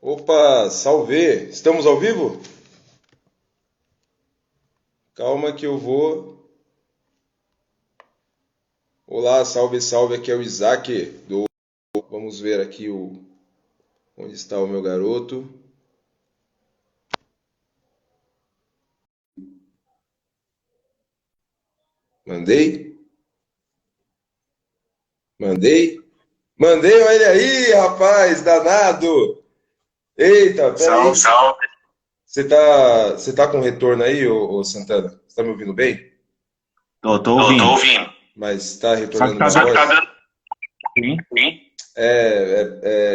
Opa, salve! Estamos ao vivo? Calma que eu vou. Olá, salve, salve, aqui é o Isaac do. Vamos ver aqui onde está o meu garoto. Mandei? Mandei? Mandei, olha aí, rapaz, danado! Eita, peraí. Salve, salve. Você tá com retorno aí, ô Santana? Você tá me ouvindo bem? Tô Tô ouvindo. ouvindo. Mas tá Só que retornando tá minha dando voz? ruim.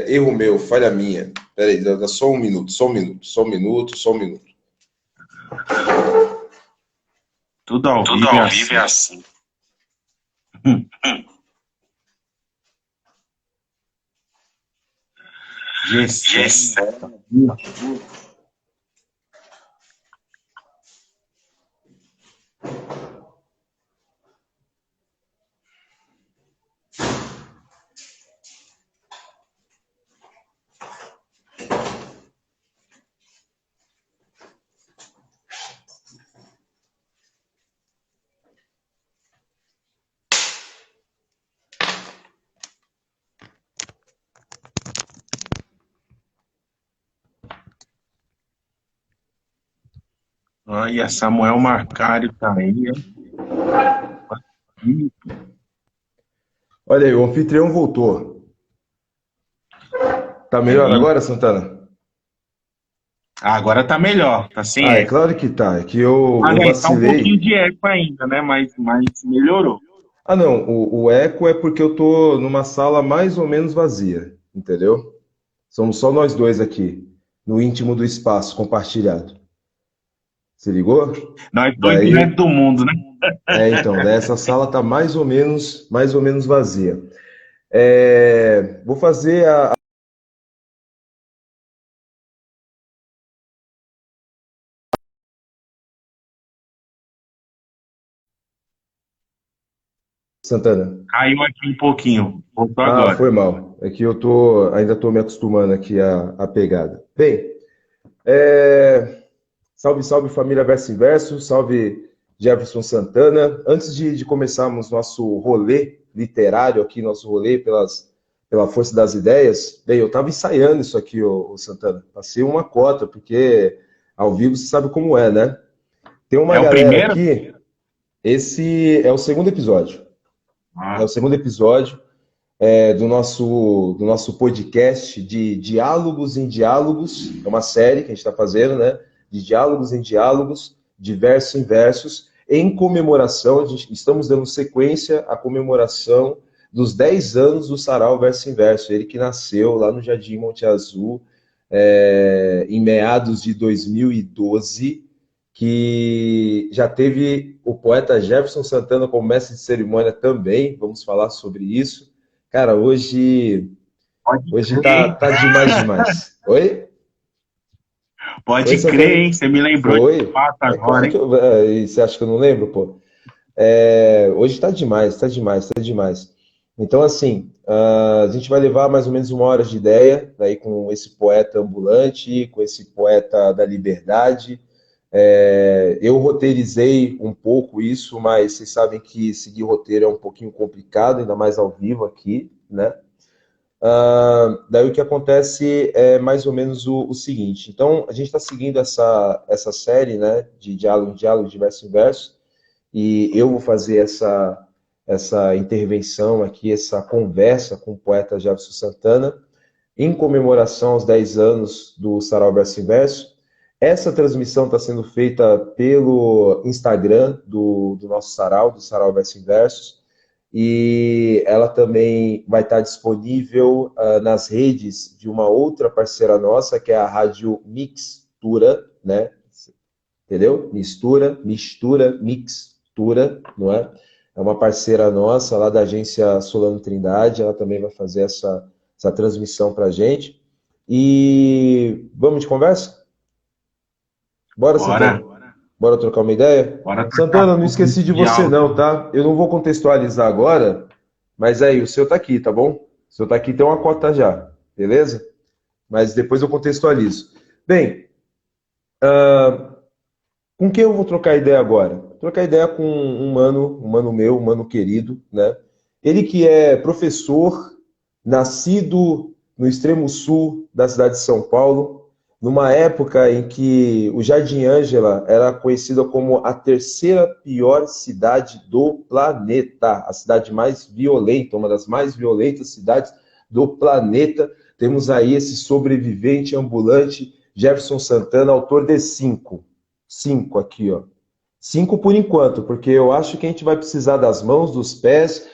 Erro meu, falha minha. Peraí, dá só um minuto, só um minuto, só um minuto, só um minuto. Tudo ao Tudo vivo é ao vivo é assim. assim. Gessé. Gessé. Olha, Samuel Marcário tá aí, hein? Olha aí, o anfitrião voltou. Tá melhor Aí. agora, Santana? Agora tá melhor, tá sem Ah, é eco. claro que tá. É que eu Aliás, tá um pouquinho vacilei. de eco ainda, né? Mas melhorou. Ah, não. O eco é porque eu tô numa sala mais ou menos vazia, entendeu? Somos só nós dois aqui, no íntimo do espaço compartilhado. Se ligou? Nós dois do resto Daí, do mundo, né? então, daí essa sala tá mais ou menos vazia. Vou fazer a. Santana. Caiu aqui um pouquinho. Voltou Ah, agora. foi mal. É que ainda tô me acostumando aqui à pegada. Bem, salve, salve família Verso Inverso, salve Jefferson Santana. Antes de começarmos nosso rolê literário aqui, nosso rolê pela força das ideias, bem, eu estava ensaiando isso aqui, ô Santana. Passei uma cota, porque ao vivo você sabe como é, né? Tem uma É o galera primeiro? aqui, esse é o segundo episódio. É o Ah, segundo episódio. Do nosso podcast de Diálogos em Diálogos, é uma série que a gente está fazendo, né? De Diálogos em Diálogos, de verso em versos, em comemoração, estamos dando sequência à comemoração dos 10 anos do Sarau Verso em Verso, ele que nasceu lá no Jardim Monte Azul, em meados de 2012, que já teve o poeta Jefferson Santana como mestre de cerimônia também, vamos falar sobre isso. Cara, hoje, pode hoje crer, tá, hein? tá demais, demais. Oi? Oi, Pode crer, Santana? hein? Você me lembrou de Foi. fato É agora, claro que hein? e você acha que eu não lembro, pô? Hoje tá demais, tá demais, tá demais. Então, assim, a gente vai levar mais ou menos uma hora de ideia, daí com esse poeta ambulante, com esse poeta da liberdade. Eu roteirizei um pouco isso, mas vocês sabem que seguir roteiro é um pouquinho complicado, ainda mais ao vivo aqui, né? Daí o que acontece é mais ou menos o seguinte. Então, a gente está seguindo essa série, né, de diálogo em diálogo, de verso em verso, e eu vou fazer essa intervenção aqui, essa conversa com o poeta Jefferson Santana, em comemoração aos 10 anos do Sarau Verso em Verso. Essa transmissão está sendo feita pelo Instagram do nosso Sarau, do Sarau Verso em Versos, e ela também vai estar disponível nas redes de uma outra parceira nossa, que é a Rádio Mixtura, né? Entendeu? Mistura, mixtura, não é? É uma parceira nossa lá da agência Solano Trindade, ela também vai fazer essa transmissão para a gente. E vamos de conversa? Bora, Bora, Santana? Bora trocar uma ideia? bora trocar Santana, não pouco esqueci esse de você diálogo. não, tá? Eu não vou contextualizar agora, mas aí, o seu tá aqui, tá bom? O seu tá aqui, tem uma cota já, beleza? mas depois eu contextualizo. Bem, com quem eu vou trocar ideia agora? Vou trocar ideia com um mano meu, um mano querido, né? Ele que é professor, nascido no extremo sul da cidade de São Paulo, numa época em que o Jardim Ângela era conhecida como a terceira pior cidade do planeta, a cidade mais violenta, uma das mais violentas cidades do planeta. Temos aí esse sobrevivente ambulante, Jefferson Santana, autor de cinco aqui, ó. Cinco por enquanto, porque eu acho que a gente vai precisar das mãos, dos pés,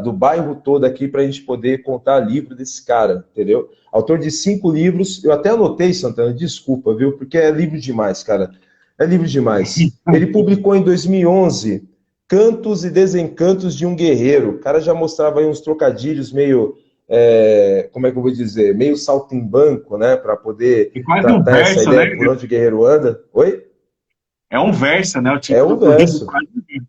do bairro todo aqui para a gente poder contar livro desse cara, entendeu? Autor de 5 livros, eu até anotei, Santana, desculpa, viu? Porque é livro demais, cara. É livro demais. Ele publicou em 2011 Cantos e Desencantos de um Guerreiro. O cara já mostrava aí uns trocadilhos meio, como é que eu vou dizer, meio saltimbanco, né? Para poder É quase um tratar essa verso, ideia né? por onde o guerreiro anda. Oi? É um verso, né? O É um título do livro verso. quase um verso.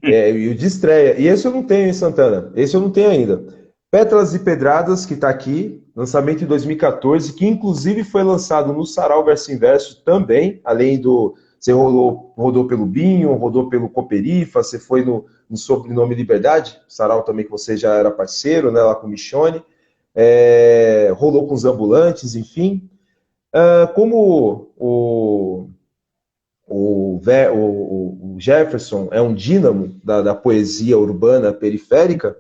E o de estreia. E esse eu não tenho em Santana. Esse eu não tenho ainda. Pétalas e Pedradas, que está aqui, lançamento em 2014, que inclusive foi lançado no Sarau Verso Inverso também, além do. Você rodou pelo Binho, rodou pelo Cooperifa, você foi no Sobrenome Liberdade, Sarau também que você já era parceiro, né, lá com o Michone, rolou com os ambulantes, enfim. Como o Jefferson é um dínamo da poesia urbana periférica,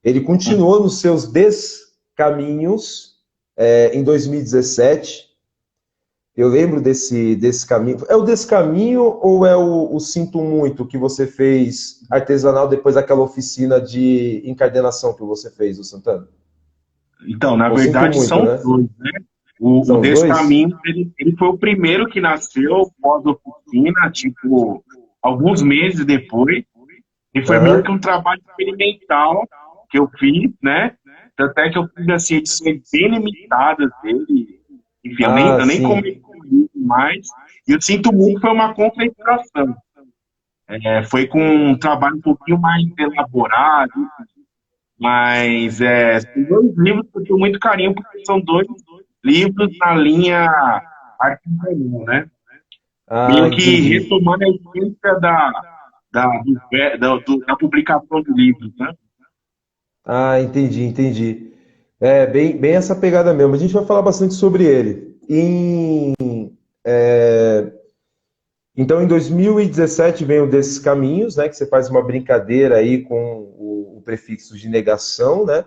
ele continuou nos seus descaminhos em 2017. Eu lembro desse caminho. É o descaminho ou é o Sinto Muito que você fez artesanal depois daquela oficina de encardenação que você fez, o Santana? Então, na Eu Sinto verdade, Muito, são né? dois, né? O São os dois? Descaminho, ele foi o primeiro que nasceu pós-oficina, tipo, alguns meses depois. E foi meio que Aham. um trabalho experimental que eu fiz, né? Tanto é que eu fiz assim, edições bem limitadas dele. Enfim, Ah, eu nem sim. comecei mais. E eu sinto muito que foi uma concentração. Foi com um trabalho um pouquinho mais elaborado, mas são dois livros que eu tenho muito carinho, porque são dois livros na linha artesanal, né? Ah, Meio que entendi. retomando a essência da publicação de livros, né? Ah, entendi. É bem essa pegada mesmo. A gente vai falar bastante sobre ele. Então, em 2017 vem o Desses Caminhos, né? Que você faz uma brincadeira aí com o prefixo de negação, né?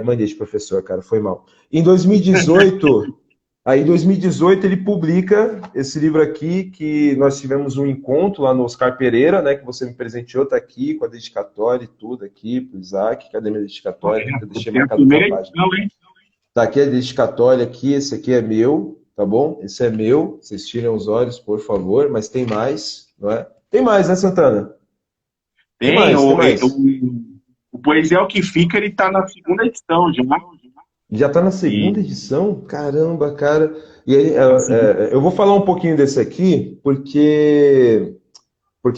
Mania de professor, cara, foi mal. Em 2018, aí em 2018 ele publica esse livro aqui, que nós tivemos um encontro lá no Oscar Pereira, né? Que você me presenteou, tá aqui com a dedicatória e tudo aqui pro Isaac. Cadê minha dedicatória? Que eu deixei Tem a marcado outra primeira página. edição, hein? Tá aqui a dedicatória aqui, esse aqui é meu, tá bom? Esse é meu, vocês tirem os olhos, por favor, mas tem mais, não é? Tem mais, né, Santana? Tem Tem, mais, tem o, mais. o Poesia é o que fica, ele tá na segunda edição já. Já tá na E segunda edição? Caramba, cara. E aí, na segunda. eu vou falar um pouquinho desse aqui, porque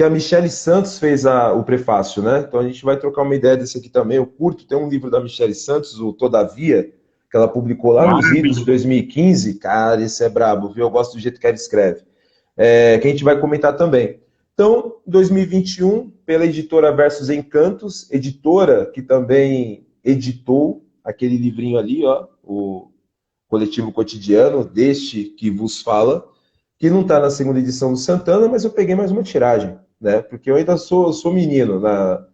a Michele Santos fez o prefácio, né? Então a gente vai trocar uma ideia desse aqui também. Eu curto, tem um livro da Michele Santos, o Todavia, que ela publicou lá nos idos de Maravilhoso. 2015. Cara, esse é brabo, viu? Eu gosto do jeito que ela escreve. Que a gente vai comentar também. Então, 2021, pela editora Versos Encantos, editora que também editou aquele livrinho ali, ó, o Coletivo Cotidiano, deste que vos fala, que não está na segunda edição do Santana, mas eu peguei mais uma tiragem, né? Porque eu ainda sou menino na,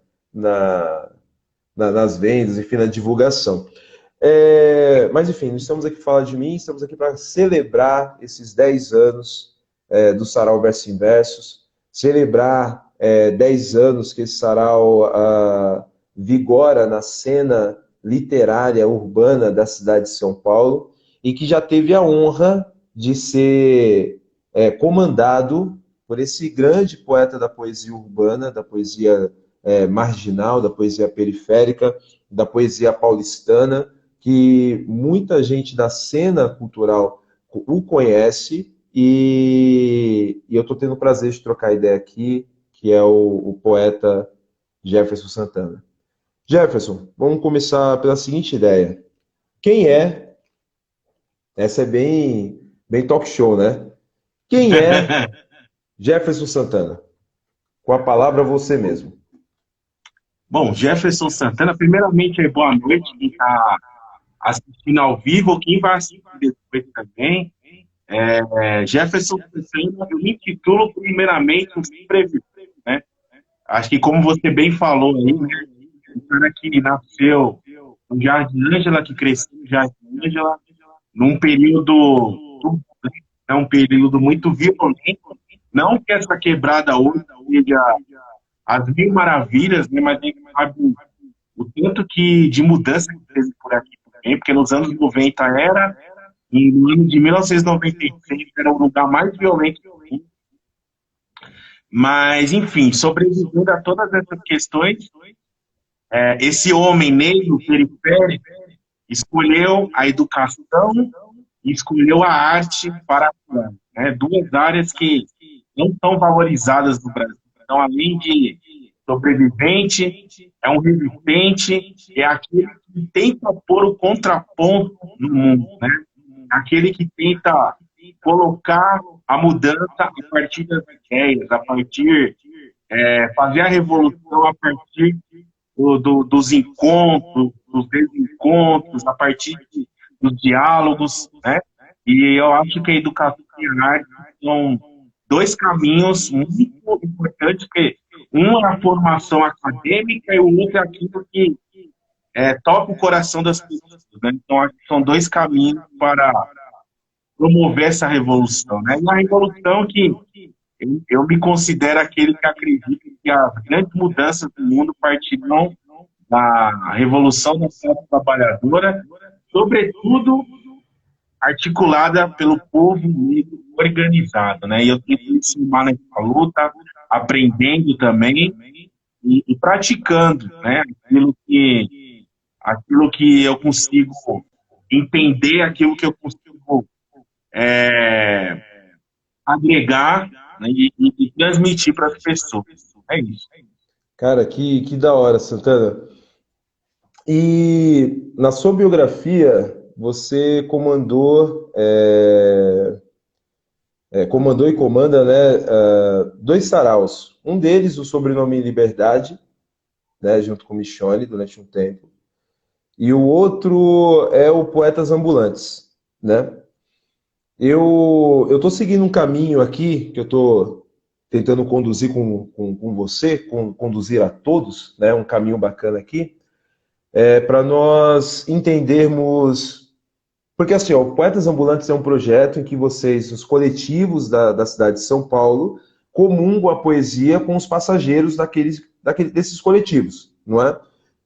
nas vendas, enfim, na divulgação. Mas, enfim, não estamos aqui para falar de mim, estamos aqui para celebrar esses 10 anos do Sarau Verso Inversos, celebrar 10 anos que esse sarau vigora na cena literária urbana da cidade de São Paulo e que já teve a honra de ser comandado por esse grande poeta da poesia urbana, da poesia marginal, da poesia periférica, da poesia paulistana, que muita gente da cena cultural o conhece e eu estou tendo o prazer de trocar ideia aqui, que é o poeta Jefferson Santana. Jefferson, vamos começar pela seguinte ideia. Quem é Essa é bem talk show, né? Quem é Jefferson Santana? Com a palavra você mesmo. Bom, Jefferson Santana, primeiramente, boa noite, quem está assistindo ao vivo, quem vai assistir depois também. Jefferson Santana, eu me intitulo primeiramente um sobrevivente, né? Acho que como você bem falou aí, né? Um cara que nasceu no Jardim Ângela, que cresceu no Jardim Ângela, num período, é um período muito violento. Não que essa quebrada hoje seja as mil maravilhas, né? Mas a gente sabe o tanto que de mudança que teve por aqui também, porque nos anos 90 era, e no ano de 1996 era o lugar mais violento do mundo. Mas, enfim, sobrevivendo a todas essas questões, esse homem negro, periférico, escolheu a educação e escolheu a arte para atuar, né? Duas áreas que não são valorizadas no Brasil. Então, além de sobrevivente, é um resistente, é aquele que tenta pôr o contraponto no mundo, né? Aquele que tenta colocar a mudança a partir das ideias, a partir, fazer a revolução a partir dos encontros, dos desencontros, a partir dos diálogos, né? E eu acho que a educação e a arte são dois caminhos muito importantes, porque um é a formação acadêmica e o outro é aquilo que toca o coração das pessoas, né? Então, acho que são dois caminhos para promover essa revolução, né? E a revolução que eu me considero aquele que acredita que as grandes mudanças do mundo partirão da revolução da classe trabalhadora, sobretudo articulada pelo povo negro organizado, né? E eu tenho que ensinar nessa luta, aprendendo também e praticando, né? Aquilo que eu consigo entender, aquilo que eu consigo agregar, né? E transmitir para as pessoas. É isso. Cara, que da hora, Santana. E na sua biografia, você comandou e comanda, né, dois saraus. Um deles, o sobrenome Liberdade, né, junto com Michone durante um tempo. E o outro é o Poetas Ambulantes, né? Eu tô seguindo um caminho aqui que eu tô tentando conduzir com você, conduzir a todos, né? Um caminho bacana aqui, para nós entendermos. Porque assim, ó, o Poetas Ambulantes é um projeto em que vocês, os coletivos da cidade de São Paulo, comungam a poesia com os passageiros desses coletivos, não é?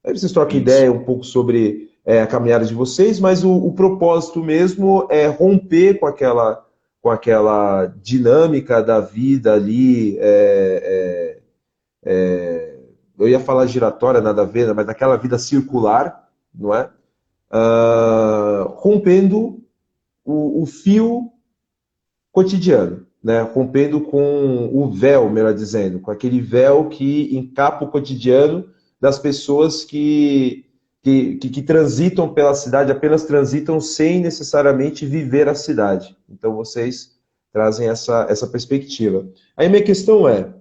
Aí vocês trocam Isso. ideia um pouco sobre a caminhada de vocês, mas o propósito mesmo é romper com aquela dinâmica da vida ali. Eu ia falar giratória, nada a ver, mas daquela vida circular, não é? Rompendo o fio cotidiano, né? Rompendo com o véu, melhor dizendo, com aquele véu que encapa o cotidiano das pessoas que transitam pela cidade, apenas transitam sem necessariamente viver a cidade. Então vocês trazem essa perspectiva. Aí minha questão é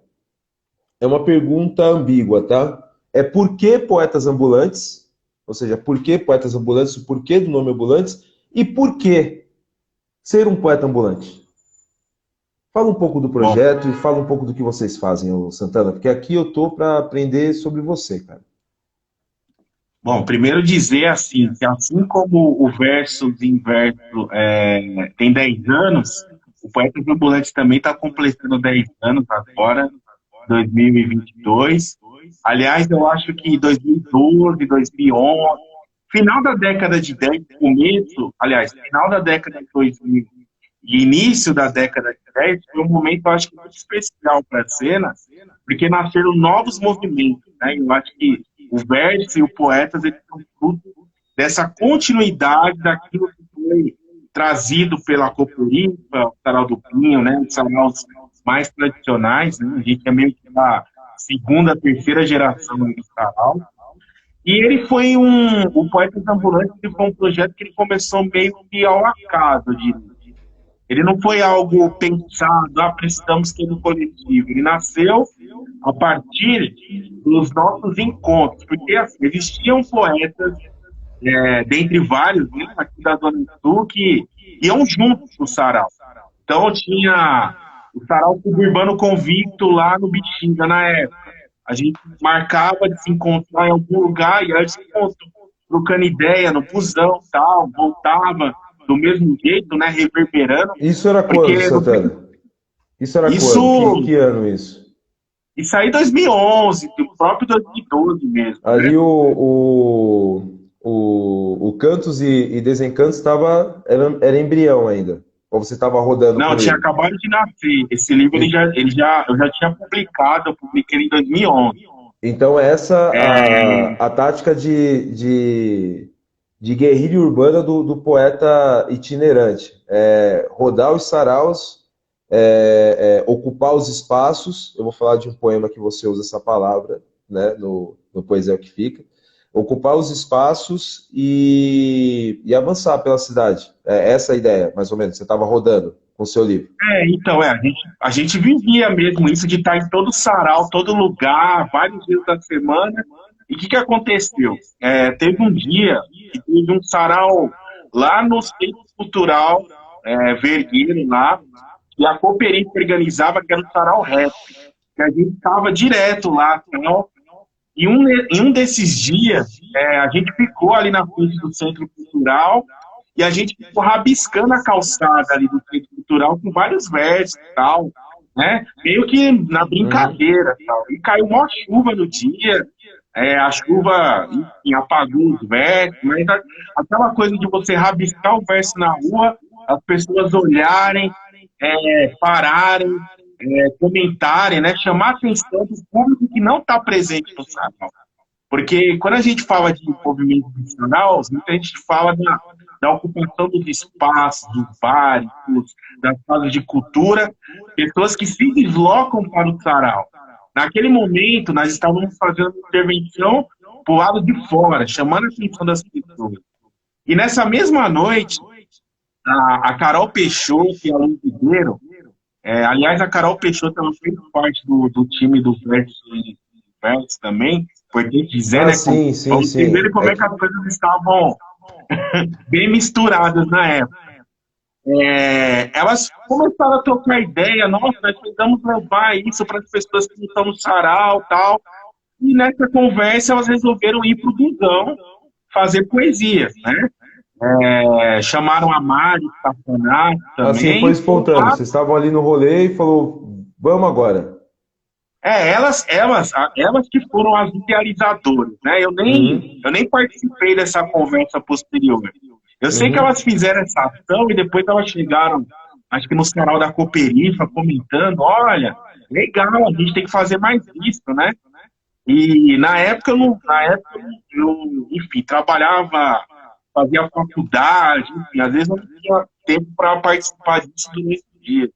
uma pergunta ambígua, tá? É por que Poetas Ambulantes? Ou seja, por que Poetas Ambulantes? O porquê do nome Ambulantes? E por que ser um poeta ambulante? Fala um pouco do Bom, projeto e fala um pouco do que vocês fazem, ô Santana, porque aqui eu tô para aprender sobre você, cara. primeiro dizer assim, que assim como o Versus Inverso tem 10 anos, o Poetas Ambulantes também está completando 10 anos agora, 2022. Aliás, eu acho que 2012, 2011, final da década de 10, começo, aliás, final da década de 2000 e início da década de 10, foi um momento, eu acho que muito especial para a cena, porque nasceram novos movimentos, né? Eu acho que o Verso e o Poetas, eles são fruto dessa continuidade daquilo que foi trazido pela Coperifa, o Sarau do Pinho, né? Os saraus mais tradicionais, né? A gente é meio que da segunda, terceira geração do sarau. E ele foi o Poetas Ambulantes, ele foi um projeto que ele começou meio que ao acaso, eu diria. Ele não foi algo pensado, precisamos ter um coletivo. Ele nasceu a partir dos nossos encontros, porque assim, existiam poetas, dentre vários, né, aqui da Zona Sul, que iam juntos para o sarau. Então tinha o sarau suburbano convicto lá no Bexiga, na época. A gente marcava de se encontrar em algum lugar e aí se encontrou, trocando ideia no busão, tal, voltava do mesmo jeito, né, reverberando. Isso era quando, Porque Santana? Isso era quando? isso, Que ano isso? isso aí 2011, do próprio 2012 mesmo, né? Ali o Cantos e Desencantos era embrião ainda. Ou você estava rodando Não, com tinha ele? acabado de nascer. Esse livro eu já tinha publicado, eu publiquei em 2011. Então, essa É, a tática de guerrilha urbana do poeta itinerante. Rodar os saraus, ocupar os espaços. Eu vou falar de um poema que você usa essa palavra, né, no Poesia é o que Fica. Ocupar os espaços e avançar pela cidade. Essa é a ideia, mais ou menos. Você estava rodando com o seu livro. então, a gente vivia mesmo isso de estar em todo sarau, todo lugar, vários dias da semana. E o que aconteceu? Teve um dia que teve um sarau lá no Centro Cultural Vergueiro, lá, que a Cooperifa organizava, que era o sarau rap. Que a gente estava direto lá, tal. E em um desses dias, a gente ficou ali na frente do Centro Cultural e a gente ficou rabiscando a calçada ali do Centro Cultural com vários versos e tal, né? Meio que na Uhum. brincadeira tal. E caiu uma chuva no dia, a chuva, enfim, apagou os versos, mas aquela coisa de você rabiscar o verso na rua, as pessoas olharem, pararem, comentarem, né? Chamar a atenção do público que não está presente no sarau. Porque quando a gente fala de movimento nacional, muita gente fala da ocupação dos espaços, dos bares, das casas de cultura, pessoas que se deslocam para o sarau. Naquele momento, nós estávamos fazendo uma intervenção para o lado de fora, chamando a atenção das pessoas. E nessa mesma noite, a Carol Peixoto e a Luiz Ribeiro, aliás, a Carol Peixoto ela fez parte do time do Versus também, porque dizer, Ah, né, sim, para sim, vocês verem sim. como é que as coisas estavam bem misturadas na época. Elas começaram a trocar ideia, nossa, nós precisamos levar isso para as pessoas que estão no sarau e tal. E nessa conversa elas resolveram ir para o busão fazer poesia, né? Chamaram a Mari Staffanato Assim, foi também, espontâneo. Vocês estavam ali no rolê e falou, vamos agora. elas que foram as idealizadoras, né? Uhum, Eu nem participei dessa conversa posterior. Eu sei que elas uhum, fizeram essa ação e depois elas chegaram, acho que no canal da Cooperifa, comentando, olha, legal, a gente tem que fazer mais isso, né? E na época enfim, trabalhava, fazia faculdade, enfim, às vezes eu não tinha tempo para participar disso durante o dia.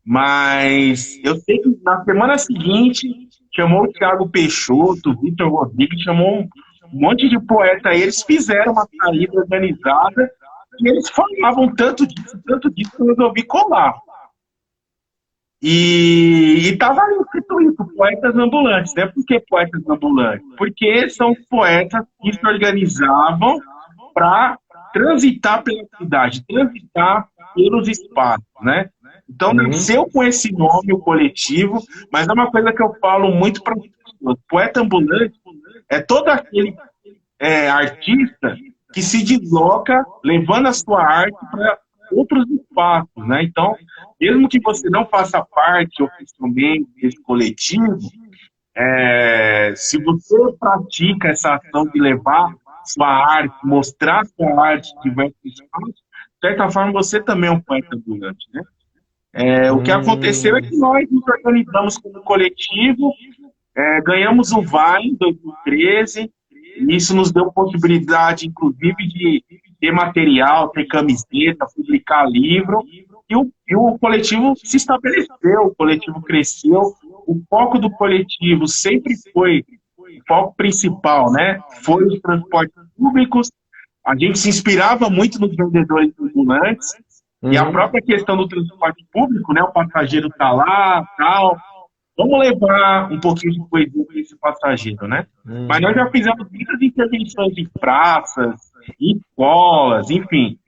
Mas eu sei que na semana seguinte chamou o Thiago Peixoto, o Vitor Rodrigues, chamou um monte de poeta aí, eles fizeram uma saída organizada e eles falavam tanto disso que eu resolvi colar. E tava ali escrito isso, poetas ambulantes, né? Por que poetas ambulantes? Porque são poetas que se organizavam para transitar pela cidade, transitar pelos espaços, né? Então uhum. nasceu com esse nome, o coletivo, mas é uma coisa que eu falo muito para as pessoas. Poeta ambulante é todo aquele artista que se desloca levando a sua arte para outros espaços, né? Então, mesmo que você não faça parte oficialmente desse coletivo, se você pratica essa ação de levar sua arte, mostrar sua arte em diversos espaços, de certa forma você também é um poeta ambulante, né? O que aconteceu é que Hum. nós nos organizamos como coletivo, ganhamos o VAI em 2013, e isso nos deu possibilidade, inclusive, de ter material, ter camiseta, publicar livro, e o coletivo se estabeleceu, o coletivo cresceu, o foco do coletivo sempre foi foco principal, né, foi os transportes públicos. A gente se inspirava muito nos vendedores ambulantes, e a própria questão do transporte público, né, o passageiro está lá, tal, vamos levar um pouquinho de poesia para esse passageiro, né? Mas nós já fizemos muitas intervenções em praças, em escolas, enfim.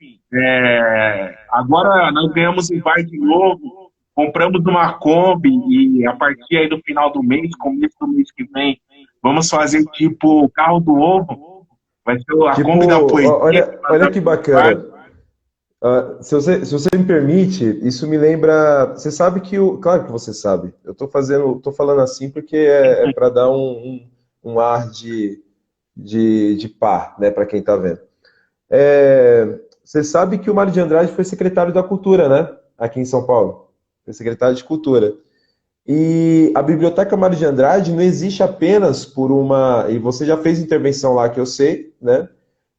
Agora nós ganhamos um bar de novo, compramos uma Kombi e a partir aí do final do mês, começo do mês que vem, vamos fazer tipo carro do ovo. Vai ser a Tipo, Kombi da poesia. olha que bacana. Se você me permite, isso me lembra. Você sabe que claro que você sabe. Eu tô falando assim porque é para dar um ar de par, né, para quem tá vendo. Você sabe que o Mário de Andrade foi secretário da Cultura, né? Aqui em São Paulo. Foi secretário de Cultura. E a Biblioteca Mário de Andrade não existe apenas por uma. E você já fez intervenção lá, que eu sei, né?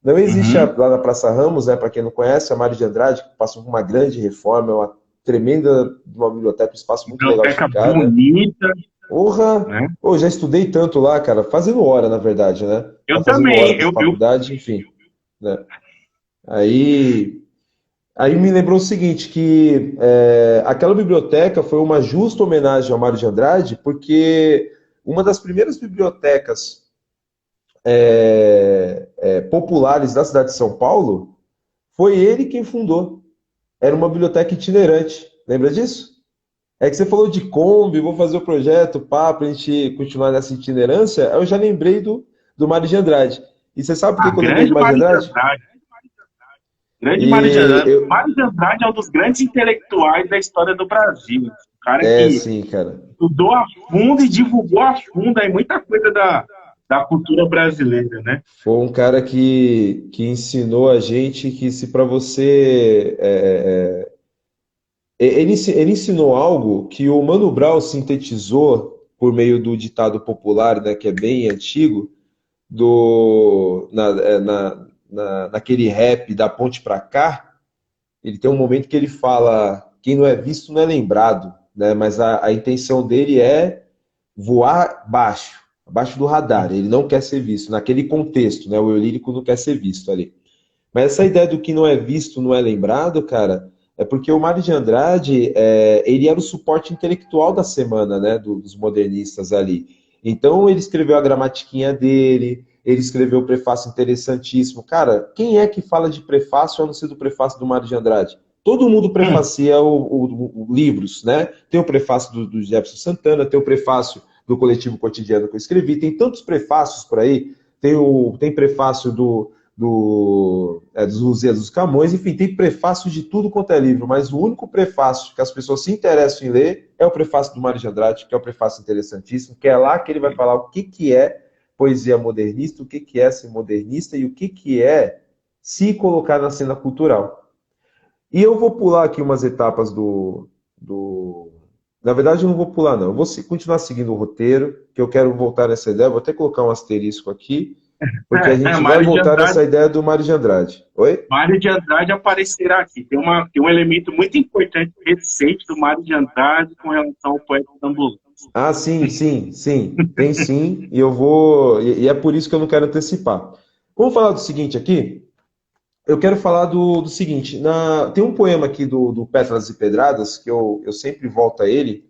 Não existe lá na Praça Ramos, né? Para quem não conhece, a Mário de Andrade, que passou por uma grande reforma, é uma tremenda uma biblioteca, um espaço muito legal de ficar, bonita. Né? Porra! Né? Oh, já estudei tanto lá, cara, fazendo hora, na verdade, né? Eu fazendo também. hora na faculdade, enfim. Né? Aí me lembrou o seguinte, que aquela biblioteca foi uma justa homenagem ao Mário de Andrade, porque uma das primeiras bibliotecas populares da cidade de São Paulo foi ele quem fundou. Era uma biblioteca itinerante. Lembra disso? É que você falou de Kombi, vou fazer o projeto, pra gente continuar nessa itinerância. Eu já lembrei do Mário de Andrade. E você sabe por que eu lembrei do Mário de Andrade? Grande Mário de Andrade. Mário de Andrade é um dos grandes intelectuais da história do Brasil. O cara que sim, cara. estudou a fundo e divulgou a fundo aí muita coisa da cultura brasileira, né? Foi um cara que ensinou a gente que se para você... Ele ensinou algo que o Mano Brown sintetizou por meio do ditado popular, né, que é bem antigo, naquele rap da ponte pra cá. Ele tem um momento que ele fala: quem não é visto não é lembrado, né? Mas a intenção dele é voar abaixo do radar. Ele não quer ser visto naquele contexto, né? O eu lírico não quer ser visto ali. Mas essa ideia do que não é visto não é lembrado, cara, é porque o Mário de Andrade, ele era o suporte intelectual da semana, né, dos modernistas ali. Então ele escreveu a gramatiquinha dele, ele escreveu o prefácio interessantíssimo. Cara, quem é que fala de prefácio a não ser do prefácio do Mário de Andrade? Todo mundo prefacia livros, né? Tem o prefácio do Jefferson Santana, tem o prefácio do Coletivo Cotidiano que eu escrevi, tem tantos prefácios por aí, tem prefácio dos Lusíadas dos Camões, enfim, tem prefácio de tudo quanto é livro, mas o único prefácio que as pessoas se interessam em ler é o prefácio do Mário de Andrade, que é o prefácio interessantíssimo, que é lá que ele vai falar o que é poesia modernista, o que é ser modernista e o que é se colocar na cena cultural. E eu vou pular aqui umas etapas Na verdade, eu não vou pular, não. Eu vou continuar seguindo o roteiro, que eu quero voltar nessa ideia. Vou até colocar um asterisco aqui, porque a gente vai voltar nessa ideia do Mário de Andrade. Oi? Mário de Andrade aparecerá aqui. Tem um elemento muito importante recente do Mário de Andrade com relação ao poeta ambulante. Ah, sim. Tem sim, e eu vou. E é por isso que eu não quero antecipar. Vamos falar do seguinte aqui. Eu quero falar do seguinte. Tem um poema aqui do Pétalas e Pedradas, que eu sempre volto a ele,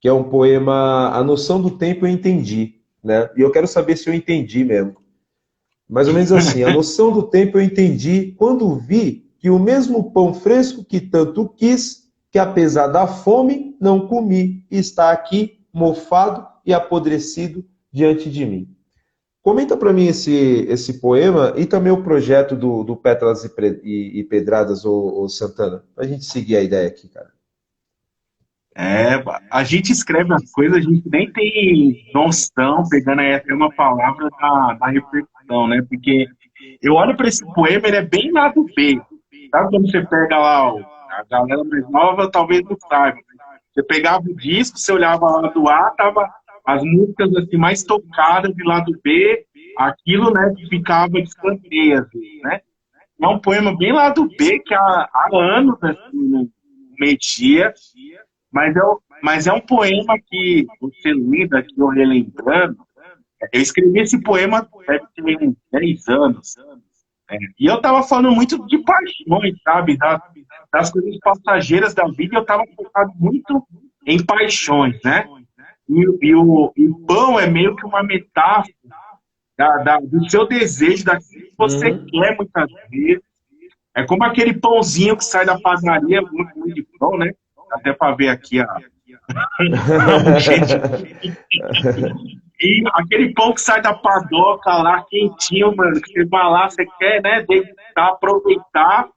que é um poema A Noção do Tempo Eu Entendi, né? E eu quero saber se eu entendi mesmo. Mais ou menos assim: a noção do tempo eu entendi quando vi que o mesmo pão fresco que tanto quis, que apesar da fome não comi, está aqui mofado e apodrecido diante de mim. Comenta para mim esse poema e também o projeto do Pétalas e Pedradas, ô Santana, para a gente seguir a ideia aqui, cara. A gente escreve as coisas, a gente nem tem noção, pegando aí até uma palavra da repercussão, né? Porque eu olho para esse poema, ele é bem lado B. Sabe quando você pega lá, a galera mais nova talvez não saiba. Você pegava o disco, você olhava lá do A, tava as músicas assim, mais tocadas de lado B, aquilo, né, que ficava de escanteio, assim, né? É um poema bem lado B, que há anos assim, não metia. Mas é um poema que você lida, aqui eu relembrando, Eu escrevi esse poema deve ter uns 10 anos. E eu tava falando muito de paixões, sabe? Das coisas passageiras da vida, eu tava focado muito em paixões, né? E o pão é meio que uma metáfora do seu desejo, daquilo que você Uhum. quer muitas vezes. É como aquele pãozinho que sai da padaria, muito ruim de pão, né? Até para ver aqui o jeito. E aquele pão que sai da padoca lá, quentinho, mano, que você vai lá, você quer, né, degustar, aproveitar.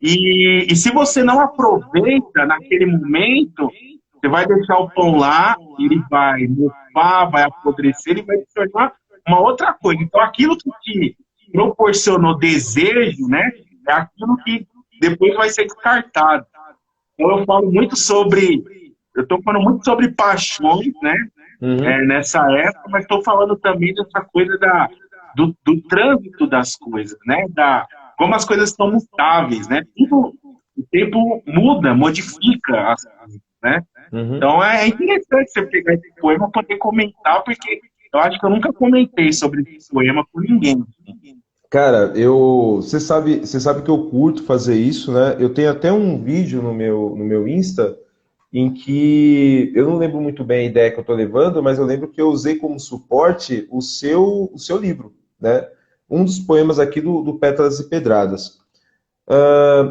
E se você não aproveita naquele momento, você vai deixar o pão lá, ele vai mofar, vai apodrecer, ele vai se tornar uma outra coisa. Então, aquilo que te proporcionou desejo, né, é aquilo que depois vai ser descartado. Então, eu estou falando muito sobre paixões, né, Uhum. nessa época, mas estou falando também dessa coisa do trânsito das coisas, né? Como as coisas são mutáveis, né? Tudo, o tempo muda, modifica as coisas, né? Uhum. Então é interessante você pegar esse poema para poder comentar, porque eu acho que eu nunca comentei sobre esse poema com ninguém. Cara, você sabe que eu curto fazer isso, né? Eu tenho até um vídeo no meu Insta em que eu não lembro muito bem a ideia que eu estou levando, mas eu lembro que eu usei como suporte o seu livro, né? Um dos poemas aqui do Pétalas e Pedradas.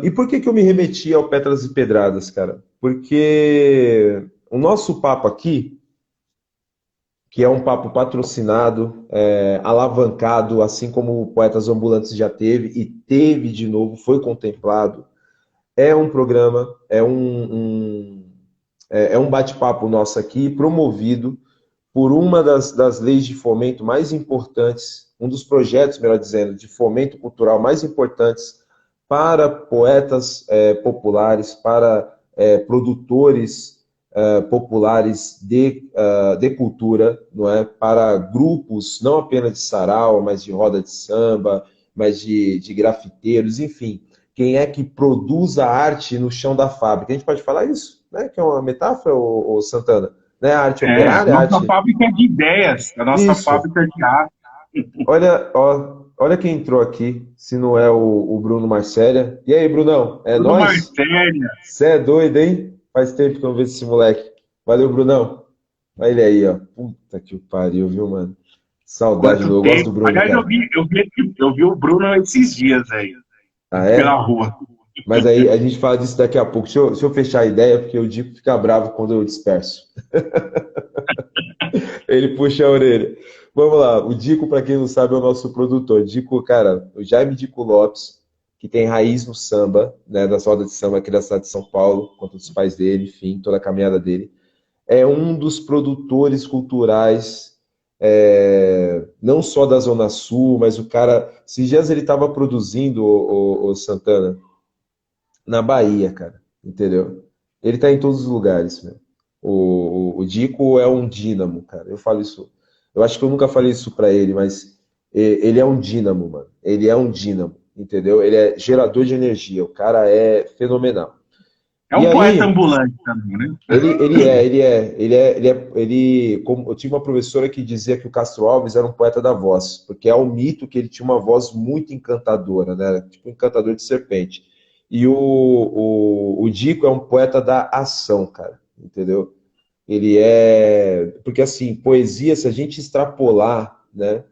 E por que que eu me remeti ao Pétalas e Pedradas, cara? Porque o nosso papo aqui, que é um papo patrocinado, alavancado, assim como o Poetas Ambulantes já teve, e teve de novo, foi contemplado, é um programa, é um bate-papo nosso aqui, promovido por uma das leis de fomento mais importantes, um dos projetos, melhor dizendo, de fomento cultural mais importantes para poetas populares, para produtores populares de cultura, não é? Para grupos não apenas de sarau, mas de roda de samba, mas de grafiteiros, enfim. Quem é que produz a arte no chão da fábrica? A gente pode falar isso, né? Que é uma metáfora, ô Santana? Né? A arte A operária, a nossa arte. fábrica de ideias, a nossa Isso. fábrica de arte. Olha quem entrou aqui, se não é o Bruno Marcélia. E aí, Brunão? É Bruno nós? Marcélia, Você é doido, hein? Faz tempo que eu não vejo esse moleque. Valeu, Brunão. Olha ele aí, ó. Puta que pariu, viu, mano? Saudade, meu. quanto Eu gosto tempo. do Bruno, Aliás, cara. eu vi o Bruno esses dias aí, Ah, pela é? rua. Mas aí a gente fala disso daqui a pouco. Deixa eu fechar a ideia, porque o Dico fica bravo quando eu disperso. Ele puxa a orelha. Vamos lá. O Dico, para quem não sabe, é o nosso produtor. Dico, cara, o Jaime Dico Lopes, que tem raiz no samba, né, das rodas de samba aqui da cidade de São Paulo, conta dos pais dele, enfim, toda a caminhada dele. É um dos produtores culturais, não só da Zona Sul, mas o cara. Esses dias ele estava produzindo, o Santana, na Bahia, cara, entendeu? Ele tá em todos os lugares, meu. O Dico é um dínamo, cara. Eu falo isso. Eu acho que eu nunca falei isso pra ele, mas ele é um dínamo, mano. Ele é um dínamo, entendeu? Ele é gerador de energia. O cara é fenomenal. É E um poeta aí, ambulante também, né? como, eu tive uma professora que dizia que o Castro Alves era um poeta da voz, porque é um mito que ele tinha uma voz muito encantadora, né? Tipo um encantador de serpente. E o Dico é um poeta da ação, cara, entendeu? Ele é. Porque, assim, poesia, se a gente extrapolar, né,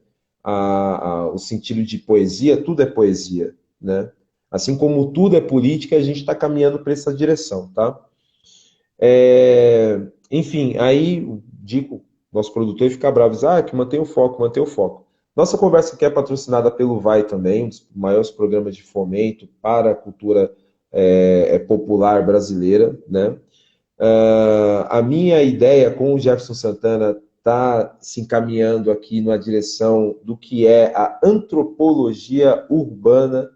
o sentido de poesia, tudo é poesia, né? Assim como tudo é política, a gente está caminhando para essa direção, tá? Enfim, aí o Dico, nosso produtor, fica bravo e diz, que mantém o foco, mantém o foco. Nossa conversa aqui é patrocinada pelo Vai também, um dos maiores programas de fomento para a cultura popular brasileira, né? A minha ideia com o Jefferson Santana está se encaminhando aqui na direção do que é a antropologia urbana